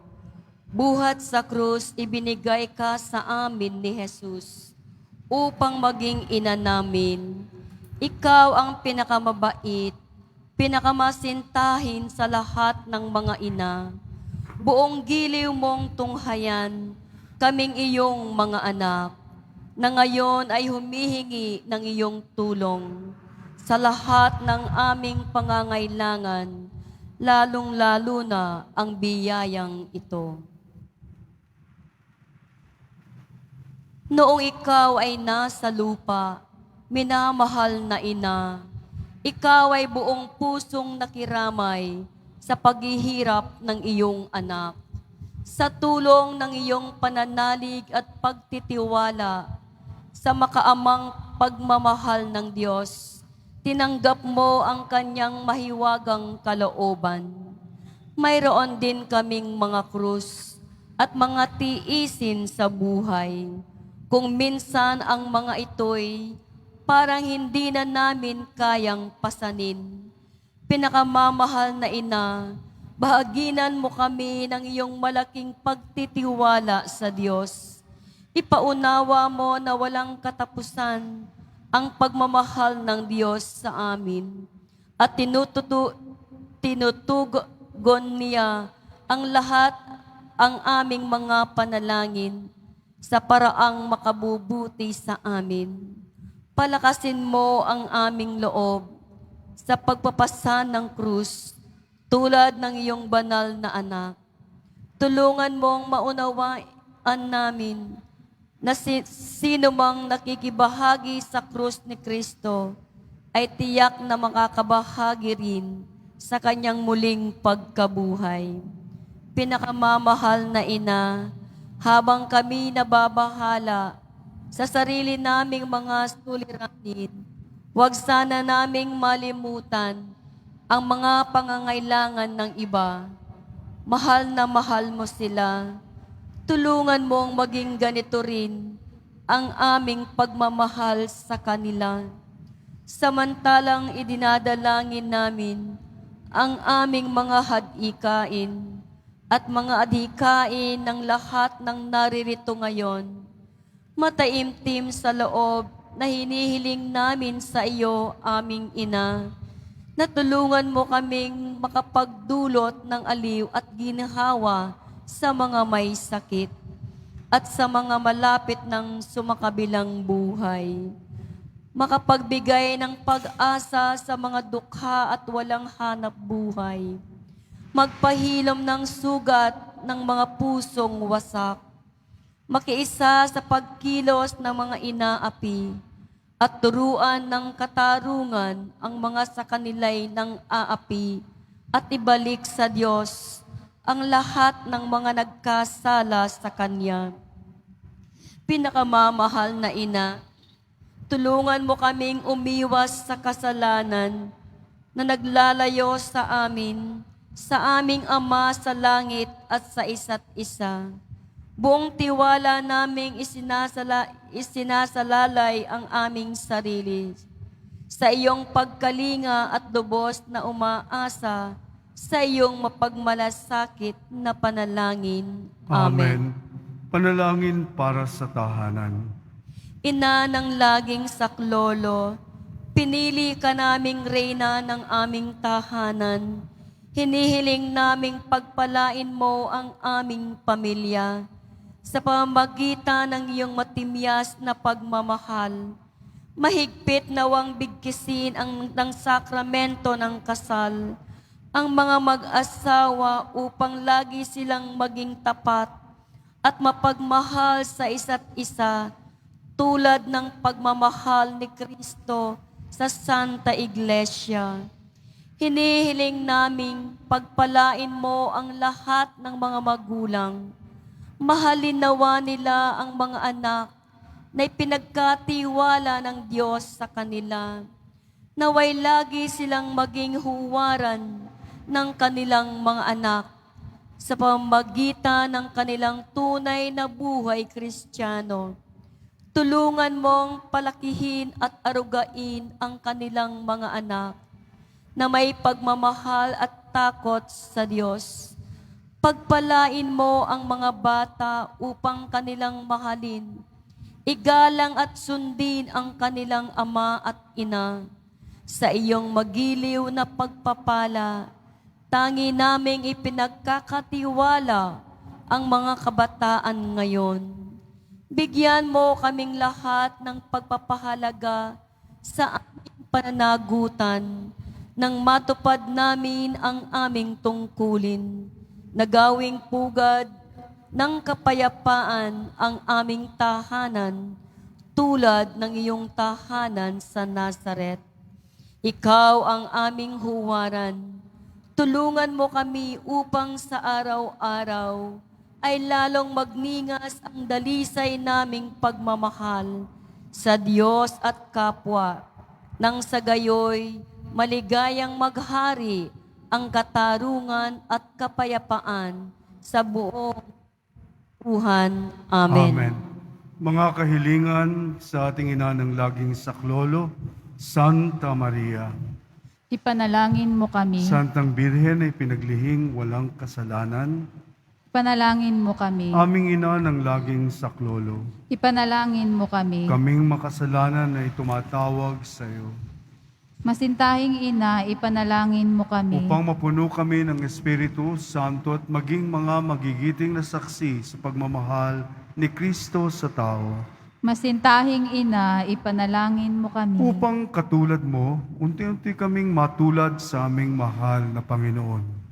buhat sa krus ibinigay ka sa amin ni Jesus upang maging ina namin. Ikaw ang pinakamabait, pinakamasintahin sa lahat ng mga ina. Buong giliw mong tunghayan, kaming iyong mga anak, na ngayon ay humihingi ng iyong tulong sa lahat ng aming pangangailangan, lalong-lalo na ang biyayang ito. Noong ikaw ay nasa lupa, minamahal na ina, ikaw ay buong pusong nakiramay sa paghihirap ng iyong anak. Sa tulong ng iyong pananalig at pagtitiwala sa makaamang pagmamahal ng Diyos, tinanggap mo ang kanyang mahiwagang kalooban. Mayroon din kaming mga krus at mga tiisin sa buhay. Kung minsan ang mga ito'y parang hindi na namin kayang pasanin. Pinakamamahal na ina, bahaginan mo kami ng iyong malaking pagtitiwala sa Diyos. Ipaunawa mo na walang katapusan ang pagmamahal ng Diyos sa amin at tinutugon niya ang lahat ang aming mga panalangin sa paraang makabubuti sa amin. Palakasin mo ang aming loob sa pagpapasa ng krus tulad ng iyong banal na anak. Tulungan mong maunawaan namin na sino mang nakikibahagi sa krus ni Kristo ay tiyak na makakabahagi rin sa kanyang muling pagkabuhay. Pinakamamahal na ina, habang kami nababahala sa sarili naming mga suliranin, huwag sana naming malimutan ang mga pangangailangan ng iba. Mahal na mahal mo sila. Tulungan mong maging ganito rin ang aming pagmamahal sa kanila. Samantalang idinadalangin namin ang aming mga hadikain at mga adhikain ng lahat ng naririto ngayon. Mataimtim sa loob na hinihiling namin sa iyo, aming ina, na tulungan mo kaming makapagdulot ng aliw at ginhawa sa mga may sakit at sa mga malapit ng sumakabilang buhay. Makapagbigay ng pag-asa sa mga dukha at walang hanap buhay. Magpahilom ng sugat ng mga pusong wasak. Makiisa sa pagkilos ng mga inaapi at turuan ng katarungan ang mga sa kanila'y nang aapi at ibalik sa Diyos ang lahat ng mga nagkasala sa Kanya. Pinakamamahal na ina, tulungan mo kaming umiwas sa kasalanan na naglalayo sa aming Ama sa langit at sa isa't isa. Buong tiwala naming isinasalalay ang aming sarili sa iyong pagkalinga at lubos na umaasa sa iyong mapagmalasakit na panalangin. Amen.
Panalangin para sa tahanan.
Ina ng laging saklolo, pinili ka naming reyna ng aming tahanan. Hinihiling naming pagpalain mo ang aming pamilya sa pamamagitan ng iyong matimyas na pagmamahal. Mahigpit nawang bigkisin ng sakramento ng kasal ang mga mag-asawa upang lagi silang maging tapat at mapagmahal sa isa't isa tulad ng pagmamahal ni Kristo sa Santa Iglesia. Hinihiling naming pagpalain mo ang lahat ng mga magulang. Mahalin nawa nila ang mga anak na ipinagkatiwala ng Diyos sa kanila. Naway lagi silang maging huwaran ng kanilang mga anak sa pamamagitan ng kanilang tunay na buhay Kristiyano. Tulungan mong palakihin at arugain ang kanilang mga anak na may pagmamahal at takot sa Diyos. Pagpalain mo ang mga bata upang kanilang mahalin. Igalang at sundin ang kanilang ama at ina. Sa iyong magiliw na pagpapala, tangi naming ipinagkakatiwala ang mga kabataan ngayon. Bigyan mo kaming lahat ng pagpapahalaga sa aming pananagutan nang matupad namin ang aming tungkulin na gawing pugad ng kapayapaan ang aming tahanan, tulad ng iyong tahanan sa Nazaret. Ikaw ang aming huwaran. Tulungan mo kami upang sa araw-araw ay lalong magningas ang dalisay naming pagmamahal sa Diyos at kapwa, nang sa gayoy maligayang maghari ang katarungan at kapayapaan sa buong buhan. Amen.
Mga kahilingan sa ating ina ng laging saklolo, Santa Maria.
Ipanalangin mo kami.
Santang Birhen ay pinaglihing walang kasalanan.
Ipanalangin mo kami.
Aming ina ng laging saklolo,
Ipanalangin mo kami.
kaming makasalanan ay tumatawag sa iyo.
Masintahing ina, ipanalangin mo kami.
Upang mapuno kami ng Espiritu Santo at maging mga magigiting na saksi sa pagmamahal ni Kristo sa tao.
Masintahing ina, ipanalangin mo kami.
Upang katulad mo, unti-unti kaming matulad sa aming mahal na Panginoon.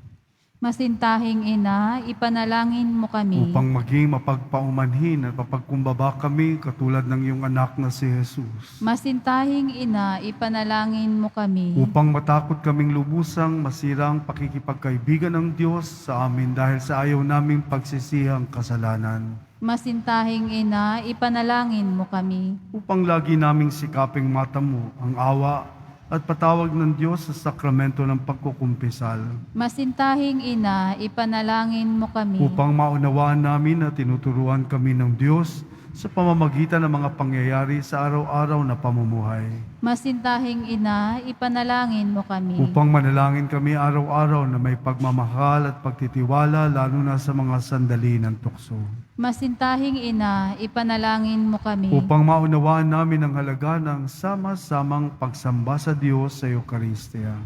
Masintahing ina, ipanalangin mo kami.
Upang maging mapagpaumanhin at mapagkumbaba kami katulad ng iyong anak na si Jesus.
Masintahing ina, ipanalangin mo kami.
Upang matakot kaming lubusang masirang pakikipagkaibigan ng Diyos sa amin dahil sa ayaw naming pagsisihang kasalanan.
Masintahing ina, ipanalangin mo kami.
Upang lagi naming sikaping mata mo ang awa at patawag ng Diyos sa sakramento ng pagkukumpisal.
Masintahing ina, ipanalangin mo kami.
Upang maunawaan namin na tinuturuan kami ng Diyos sa pamamagitan ng mga pangyayari sa araw-araw na pamumuhay.
Masintahing ina, ipanalangin mo kami.
Upang manalangin kami araw-araw na may pagmamahal at pagtitiwala lalo na sa mga sandali ng tukso.
Masintahing ina, ipanalangin mo kami.
Upang maunawaan namin ang halaga ng sama-samang pagsamba sa Diyos sa Eucharistia.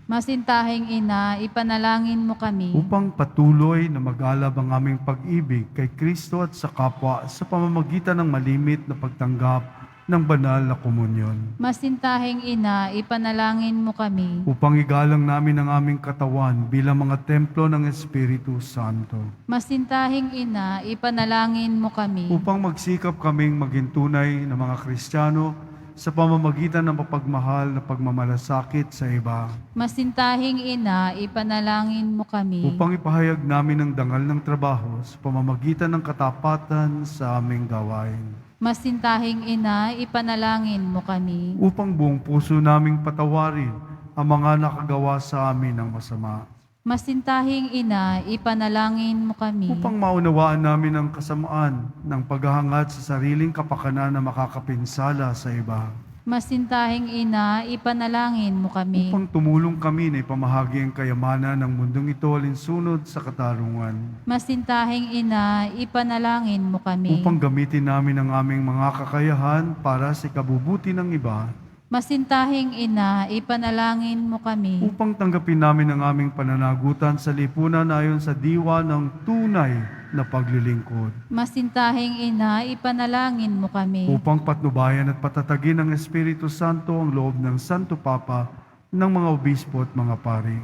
Masintahing ina, ipanalangin mo kami.
Upang patuloy na mag-alab ang aming pag-ibig kay Kristo at sa kapwa sa pamamagitan ng malimit na pagtanggap ng banal na komunyon.
Masintahing ina, ipanalangin mo kami.
Upang igalang namin ang aming katawan bilang mga templo ng Espiritu Santo.
Masintahing ina, ipanalangin mo kami.
Upang magsikap kaming maging tunay na mga Kristiyano sa pamamagitan ng mapagmahal na pagmamalasakit sa iba.
Masintahing ina, ipanalangin mo kami.
Upang ipahayag namin ang dangal ng trabaho sa pamamagitan ng katapatan sa aming gawain.
Masintahing ina, ipanalangin mo kami.
Upang buong puso naming patawarin ang mga nakagawa sa amin ng masama.
Masintahing ina, ipanalangin mo kami.
Upang maunawaan namin ang kasamaan ng paghahangad sa sariling kapakanan na makakapinsala sa iba.
Masintahing ina, ipanalangin mo kami.
Upang tumulong kami na ipamahagi ang kayamanan ng mundong ito alinsunod sa katarungan.
Masintahing ina, ipanalangin mo kami.
Upang gamitin namin ang aming mga kakayahan para sa ikabubuti ng iba.
Masintahing ina, ipanalangin mo kami.
Upang tanggapin namin ang aming pananagutan sa lipunan ayon sa diwa ng tunay na paglilingkod.
Masintahing ina, ipanalangin mo kami.
Upang patnubayan at patatagin ng Espiritu Santo ang loob ng Santo Papa, ng mga obispo at mga pari.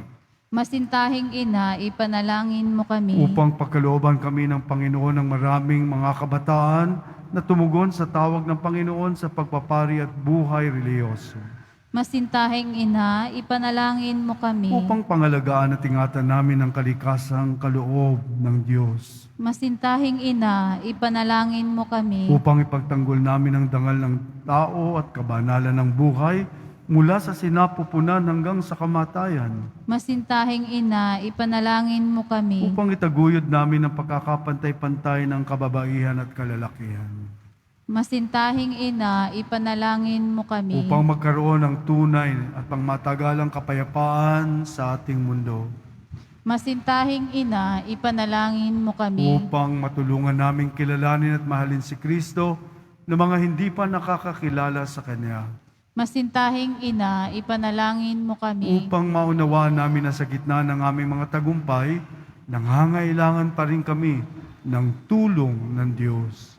Masintahing ina, ipanalangin mo kami.
Upang pagkalooban kami ng Panginoon ng maraming mga kabataan na tumugon sa tawag ng Panginoon sa pagpapari at buhay reliyoso.
Masintahing ina, ipanalangin mo kami.
Upang pangalagaan at ingatan namin ang kalikasang kaloob ng Diyos.
Masintahing ina, ipanalangin mo kami.
Upang ipagtanggol namin ang dangal ng tao at kabanalan ng buhay mula sa sinapupunan hanggang sa kamatayan.
Masintahing ina, ipanalangin mo kami.
Upang itaguyod namin ang pagkakapantay-pantay ng kababaihan at kalalakihan.
Masintahing ina, ipanalangin mo kami.
Upang magkaroon ng tunay at pangmatagalang kapayapaan sa ating mundo.
Masintahing ina, ipanalangin mo kami.
Upang matulungan namin kilalanin at mahalin si Kristo na mga hindi pa nakakakilala sa Kanya.
Masintahing ina, ipanalangin mo kami.
Upang maunawaan namin na sa gitna ng aming mga tagumpay, nangangailangan pa rin kami ng tulong ng Diyos.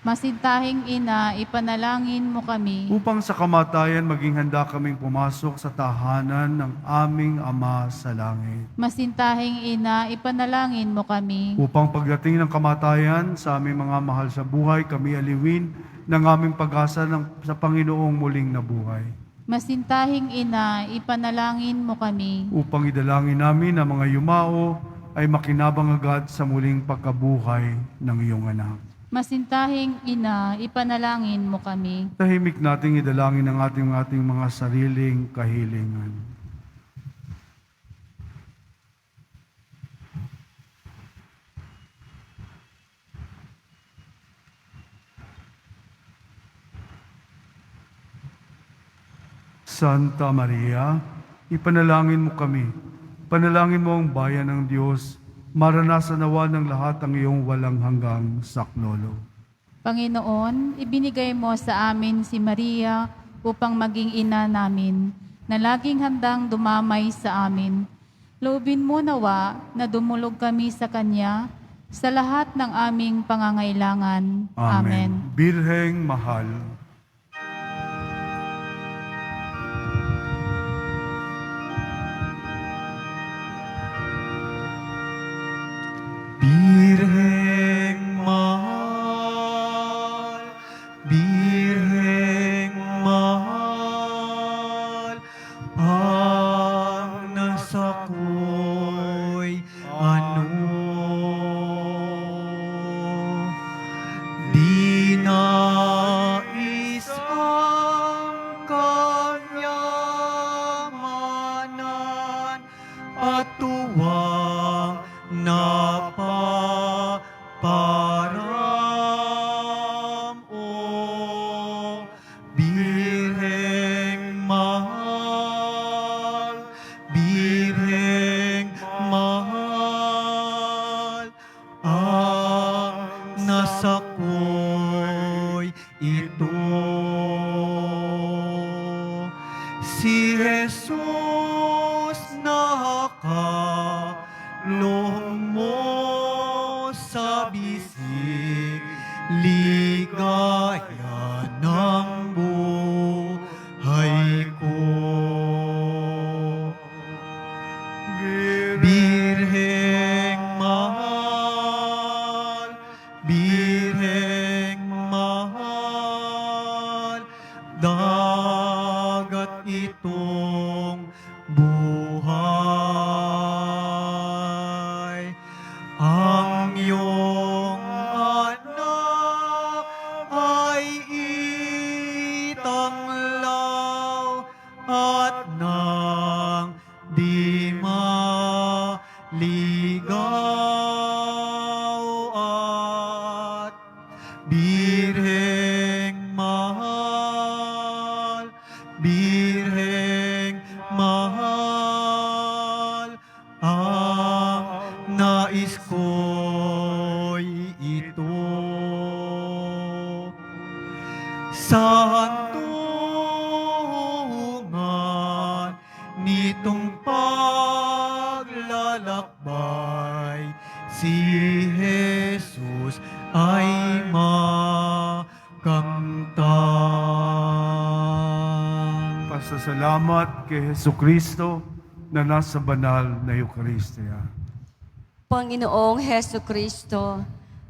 Masintahing ina, ipanalangin mo kami.
Upang sa kamatayan maging handa kaming pumasok sa tahanan ng aming Ama sa langit.
Masintahing ina, ipanalangin mo kami.
Upang pagdating ng kamatayan sa aming mga mahal sa buhay, kami aliwin ng aming pag-asa sa Panginoong muling nabuhay.
Masintahing ina, ipanalangin mo kami.
Upang idalangin namin ang mga yumao ay makinabang agad sa muling pagkabuhay ng iyong anak.
Masintahing ina, ipanalangin mo kami.
Tahimik nating idalangin ang ating mga sariling kahilingan. Santa Maria, ipanalangin mo kami. Panalangin mo ang bayan ng Diyos, maranasan nawa ng lahat ang iyong walang hanggang saklolo.
Panginoon, ibinigay mo sa amin si Maria upang maging ina namin, na laging handang dumamay sa amin. Loobin mo nawa na dumulog kami sa Kanya sa lahat ng aming pangangailangan. Amen.
Birheng mahal,
Birheng mahal, Birheng mahal, ang nasakoy ano, di nais ang kanyamanan at tuwang napaparam o Birheng mahal, Birheng mahal, ang nasakoy ito. Si Jesus nakakalong mo sa bisig, ligaya ng buhay ko. Birheng mahal, Birheng mahal, dagat itong buhay. Ang iyong anak ay itanglaw at nang di maligaw at Birheng mahal, Birheng mahal, ang nais ko'y ito. Sa hantungan nitong paglalakbay, si Jesus ay makamtan.
pasasalamat kay Jesucristo na nasa banal na Eucharistia.
Panginoong Heso Kristo,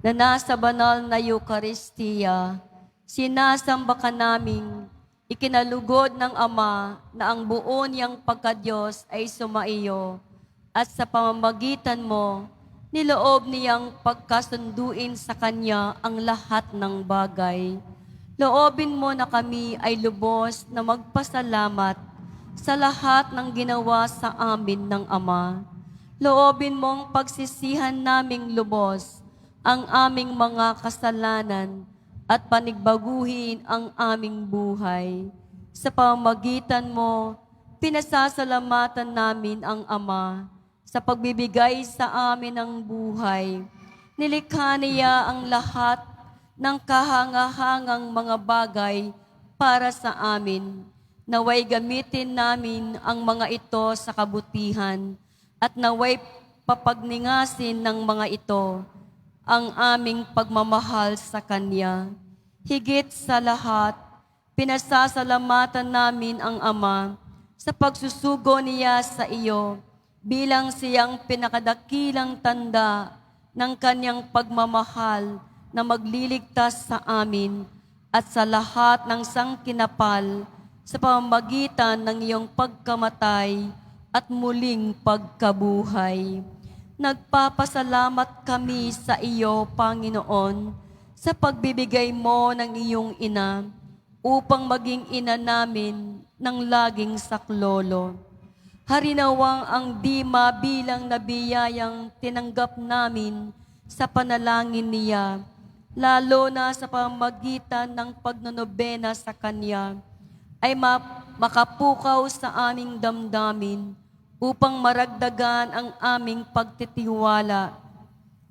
na nasa banal na Eucharistia, sinasamba ka naming ikinalugod ng Ama na ang buo niyang pagkadiyos ay sumaiyo at sa pamamagitan mo, niloob niyang pagkasunduin sa Kanya ang lahat ng bagay. Loobin mo na kami ay lubos na magpasalamat sa lahat ng ginawa sa amin ng Ama. Loobin mong pagsisihan naming lubos ang aming mga kasalanan at panigbaguhin ang aming buhay. Sa pamamagitan mo, pinasasalamatan namin ang Ama sa pagbibigay sa amin ng buhay. Nilikha niya ang lahat ng kahangahangang mga bagay para sa amin. Naway gamitin namin ang mga ito sa kabutihan at naway papagningasin ng mga ito ang aming pagmamahal sa Kanya. Higit sa lahat, pinasasalamatan namin ang Ama sa pagsusugo niya sa iyo bilang siyang pinakadakilang tanda ng kanyang pagmamahal na magliligtas sa amin at sa lahat ng sangkinapal sa pamamagitan ng iyong pagkamatay at muling pagkabuhay. Nagpapasalamat kami sa iyo, Panginoon, sa pagbibigay mo ng iyong ina upang maging ina namin ng laging saklolo. Harinawang ang dima bilang nabiyayang tinanggap namin sa panalangin niya, lalo na sa pamamagitan ng pagnonobena sa Kanya, ay makapukaw sa aming damdamin upang maragdagan ang aming pagtitiwala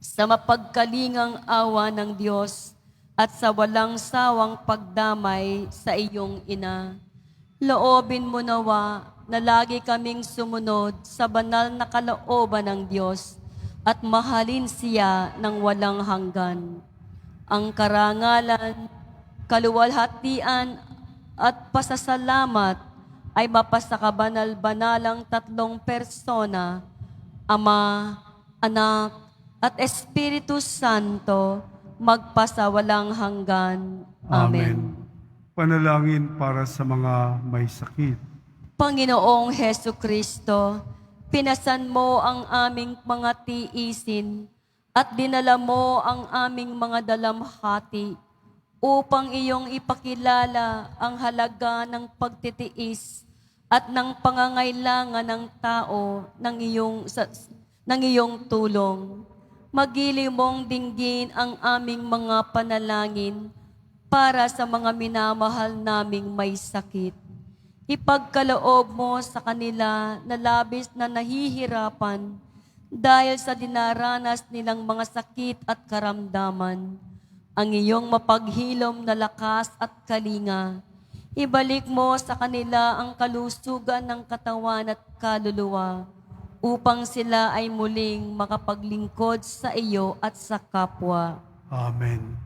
sa mapagkalingang awa ng Diyos at sa walang sawang pagdamay sa iyong ina. Loobin mo nawa na lagi kaming sumunod sa banal na kalooban ng Diyos at mahalin siya ng walang hanggan. Ang karangalan, kaluwalhatian at pasasalamat ay mapasakabanal-banalang tatlong persona, Ama, Anak, at Espiritu Santo, magpasawalang hanggan. Amen.
Panalangin para sa mga may sakit.
Panginoong Heso Kristo, pinasan mo ang aming mga tiisin at dinala mo ang aming mga dalamhati upang iyong ipakilala ang halaga ng pagtitiis at ng pangangailangan ng tao ng iyong tulong. Magili mong dinggin ang aming mga panalangin para sa mga minamahal naming may sakit. Ipagkaloob mo sa kanila na labis na nahihirapan dahil sa dinaranas nilang mga sakit at karamdaman. Ang iyong mapaghilom na lakas at kalinga. Ibalik mo sa kanila ang kalusugan ng katawan at kaluluwa upang sila ay muling makapaglingkod sa iyo at sa kapwa.
Amen.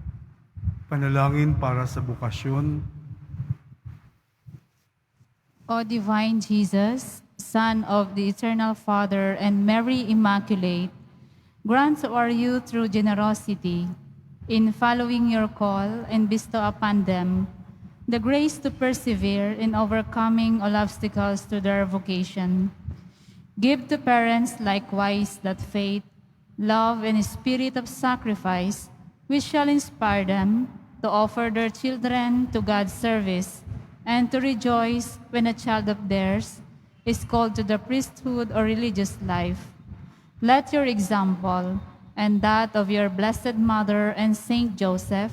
Panalangin para sa bukasyon.
O divine Jesus, Son of the Eternal Father and Mary Immaculate, grant to our youth through generosity in following your call and bestow upon them the grace to persevere in overcoming all obstacles to their vocation. Give to parents likewise that faith, love, and spirit of sacrifice which shall inspire them to offer their children to God's service and to rejoice when a child of theirs is called to the priesthood or religious life. Let your example and that of your Blessed Mother and Saint Joseph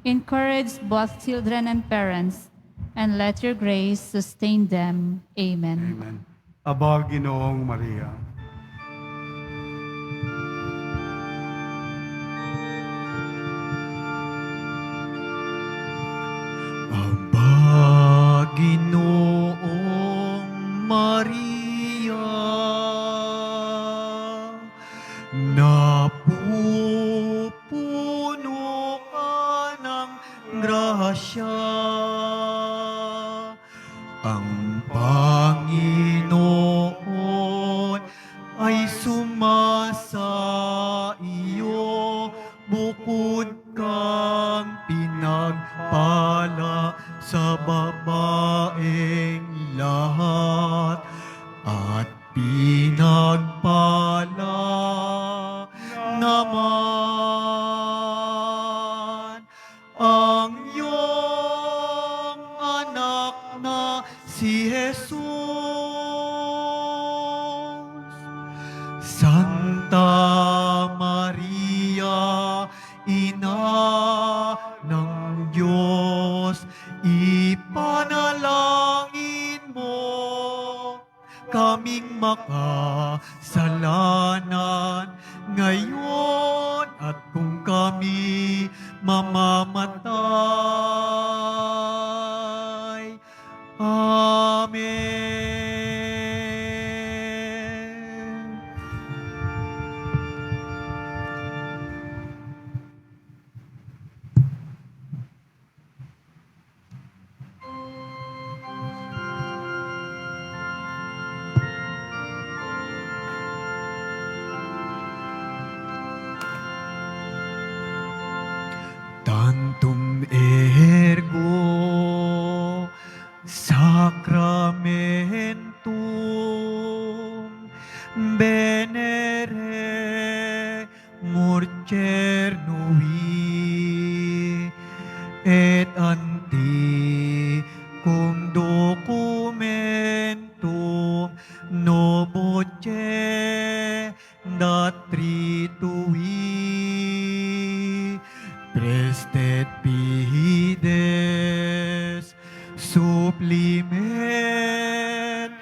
encourage both children and parents, and let your grace sustain them. Amen.
Amen. Aba, Ginoong Maria.
Aba, Ginoong Maria, napupuno ka ng grasya. Ang Panginoon ay sumasa iyo, bukod kang pinagpala sa babaeng lahat, at pinagpala naman ang iyong anak na si Jesus. Santa Maria, Ina ng Diyos, ipanalangin mo kaming makasalanan ngayon at kung kami mamamatay. Amen. ergo sacramentum venere morcher nui et anti cum documentum novoce datritui prestet pides suppliment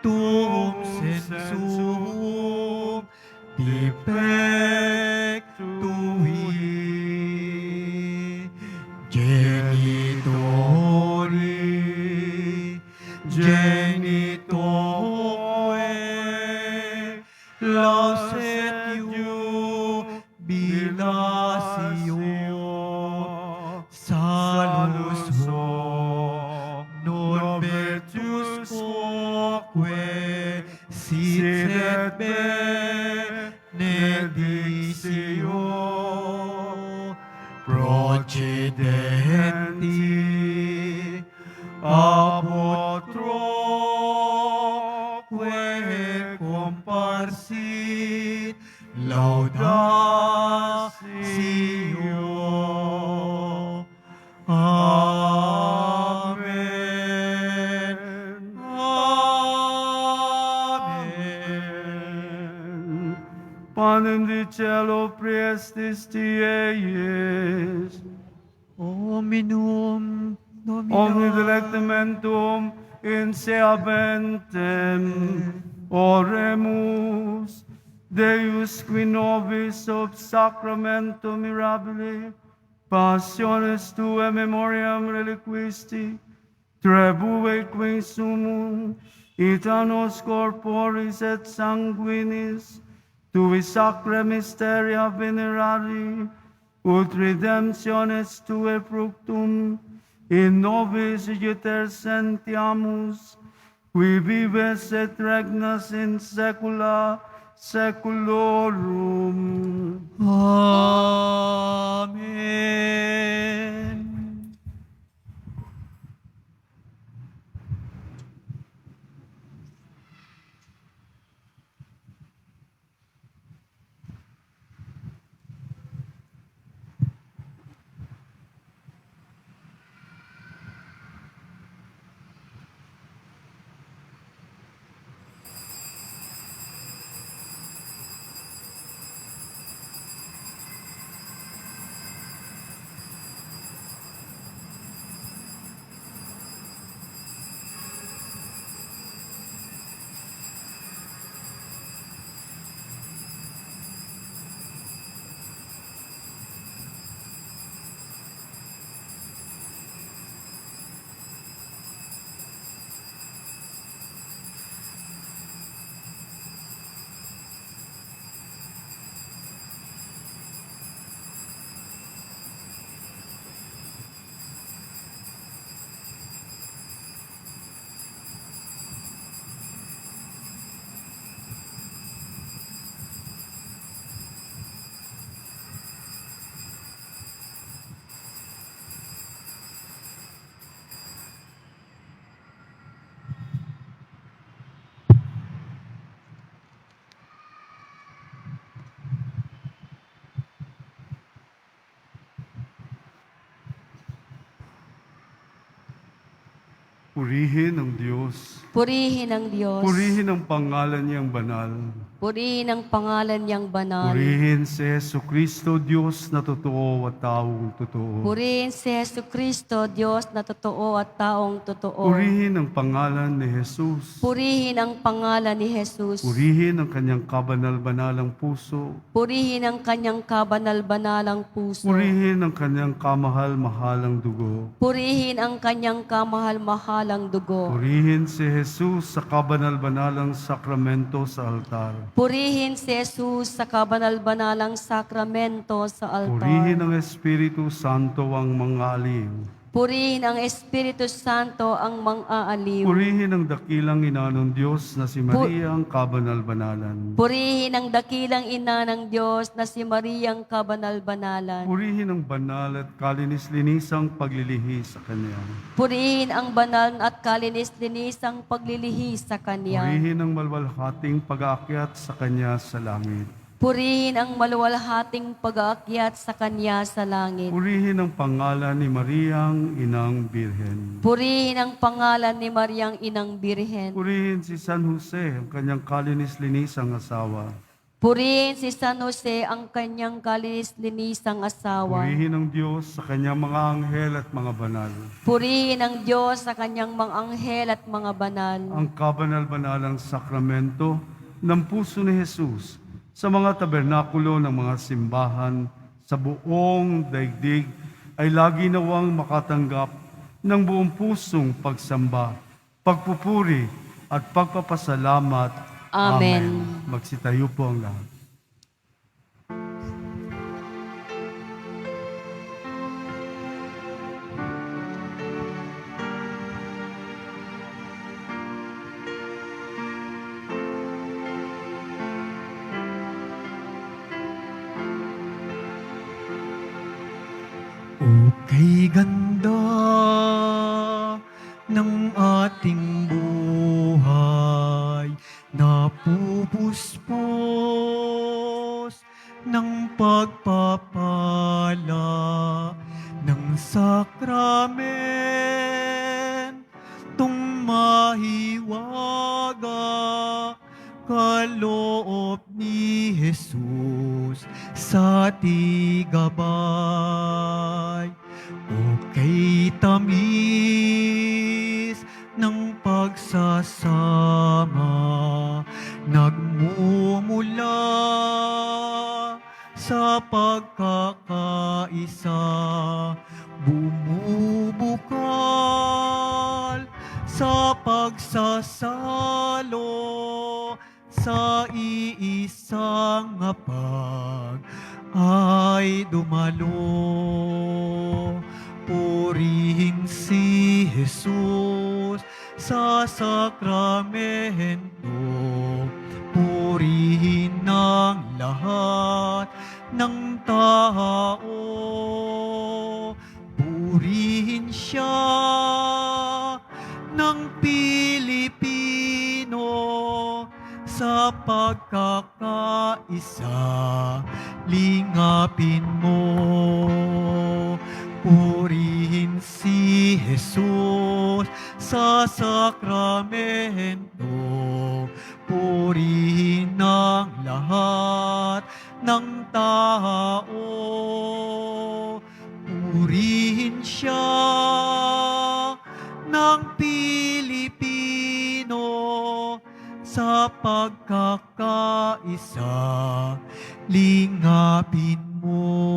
tuum sensum defectui genitori genitoe lausetio bilasio salus hoc non vetus quoque sit et benedictio procedenti apotroque comparsit laudatio. Amen. Amen.
Panem di cielo priestis tieis,
Hominum
omni
Domini
delectamentum in seaventem, oremus, Deus qui nobis ob sacramento mirabile, passiones tuae memoriam reliquisti, trebue qui sumum, ita nos corporis et sanguinis, tui sacra mysteria venerari, ut redemptiones tuae fructum, in nobis iter sentiamus, qui vives et regnas in saecula saeculorum.
Amen.
Purihin ang Diyos.
Purihin ang Diyos.
Purihin ang pangalan niyang banal.
Purihin ang pangalan niyang banal.
Purihin si Jesucristo, Diyos na totoo at taong totoo.
Purihin si Yesu Kristo, Diyos na totoo at taong totoo.
Purihin ang pangalan ni Jesus.
Purihin ang pangalan ni Jesus.
Purihin ang kanyang kabanal-banalang puso.
Purihin ang kanyang kabanal-banalang puso.
Purihin ang kanyang kamahal-mahalang dugo.
Purihin ang kanyang kamahal-mahalang dugo.
Purihin si Jesus sa kabanal-banalang sakramento sa altar.
Purihin si Jesus sa kabanal-banalang sakramento sa altar.
Purihin ng Espiritu Santo ang mga aliw.
Purihin ang Espiritu Santo ang mang-aaliw.
Purihin ang dakilang ina ng Diyos na si Maria ang kabanal-banalan.
Purihin ang dakilang ina ng Diyos na si Mariang Kabanal-Banalan.
Purihin ang banal at kalinis-linisang paglilihi sa Kanya.
Purihin ang banal at kalinis-linisang paglilihi sa Kanya.
Purihin ang malwalhating pag-aakyat sa Kanya sa langit.
Purihin ang maluwalhating pag-aakyat sa Kanya sa langit.
Purihin ang pangalan ni Mariang Inang Birhen.
Purihin ang pangalan ni Mariang Inang Birhen.
Purihin si San Jose, ang kanyang kalinis-linisang asawa.
Purihin si San Jose, ang kanyang kalinis-linisang asawa.
Purihin ang Diyos sa kanyang mga anghel at mga banal.
Purihin ang Diyos sa kanyang mga anghel at mga banal.
Ang kabanal-banalang sakramento ng puso ni Jesus sa mga tabernakulo ng mga simbahan sa buong daigdig ay lagi nawang makatanggap ng buong pusong pagsamba, pagpupuri at pagpapasalamat.
Amen.
Magsitayo po ang lahat.
Okay, ganda ng ating buhay, napupuspos ng pagpapala ng sakramen, mahiwaga kaloob ni Jesus sa tigabay. Okay, tamis ng pagsasama nagmumula sa pagkakaisa, bumubukal sa pagsasalo sa iisang hapag ay dumalo. Purihin si Jesus sa sakramento, purihin ang lahat ng tao. Purihin siya ng Pilipino sa pagkakaisa, lingapin mo. Purihin si Jesus sa sakramento, purihin ang lahat ng tao. Purihin siya ng Pilipino sa pagkakaisa, lingapin mo.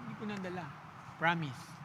Hindi ko nandala. Promise.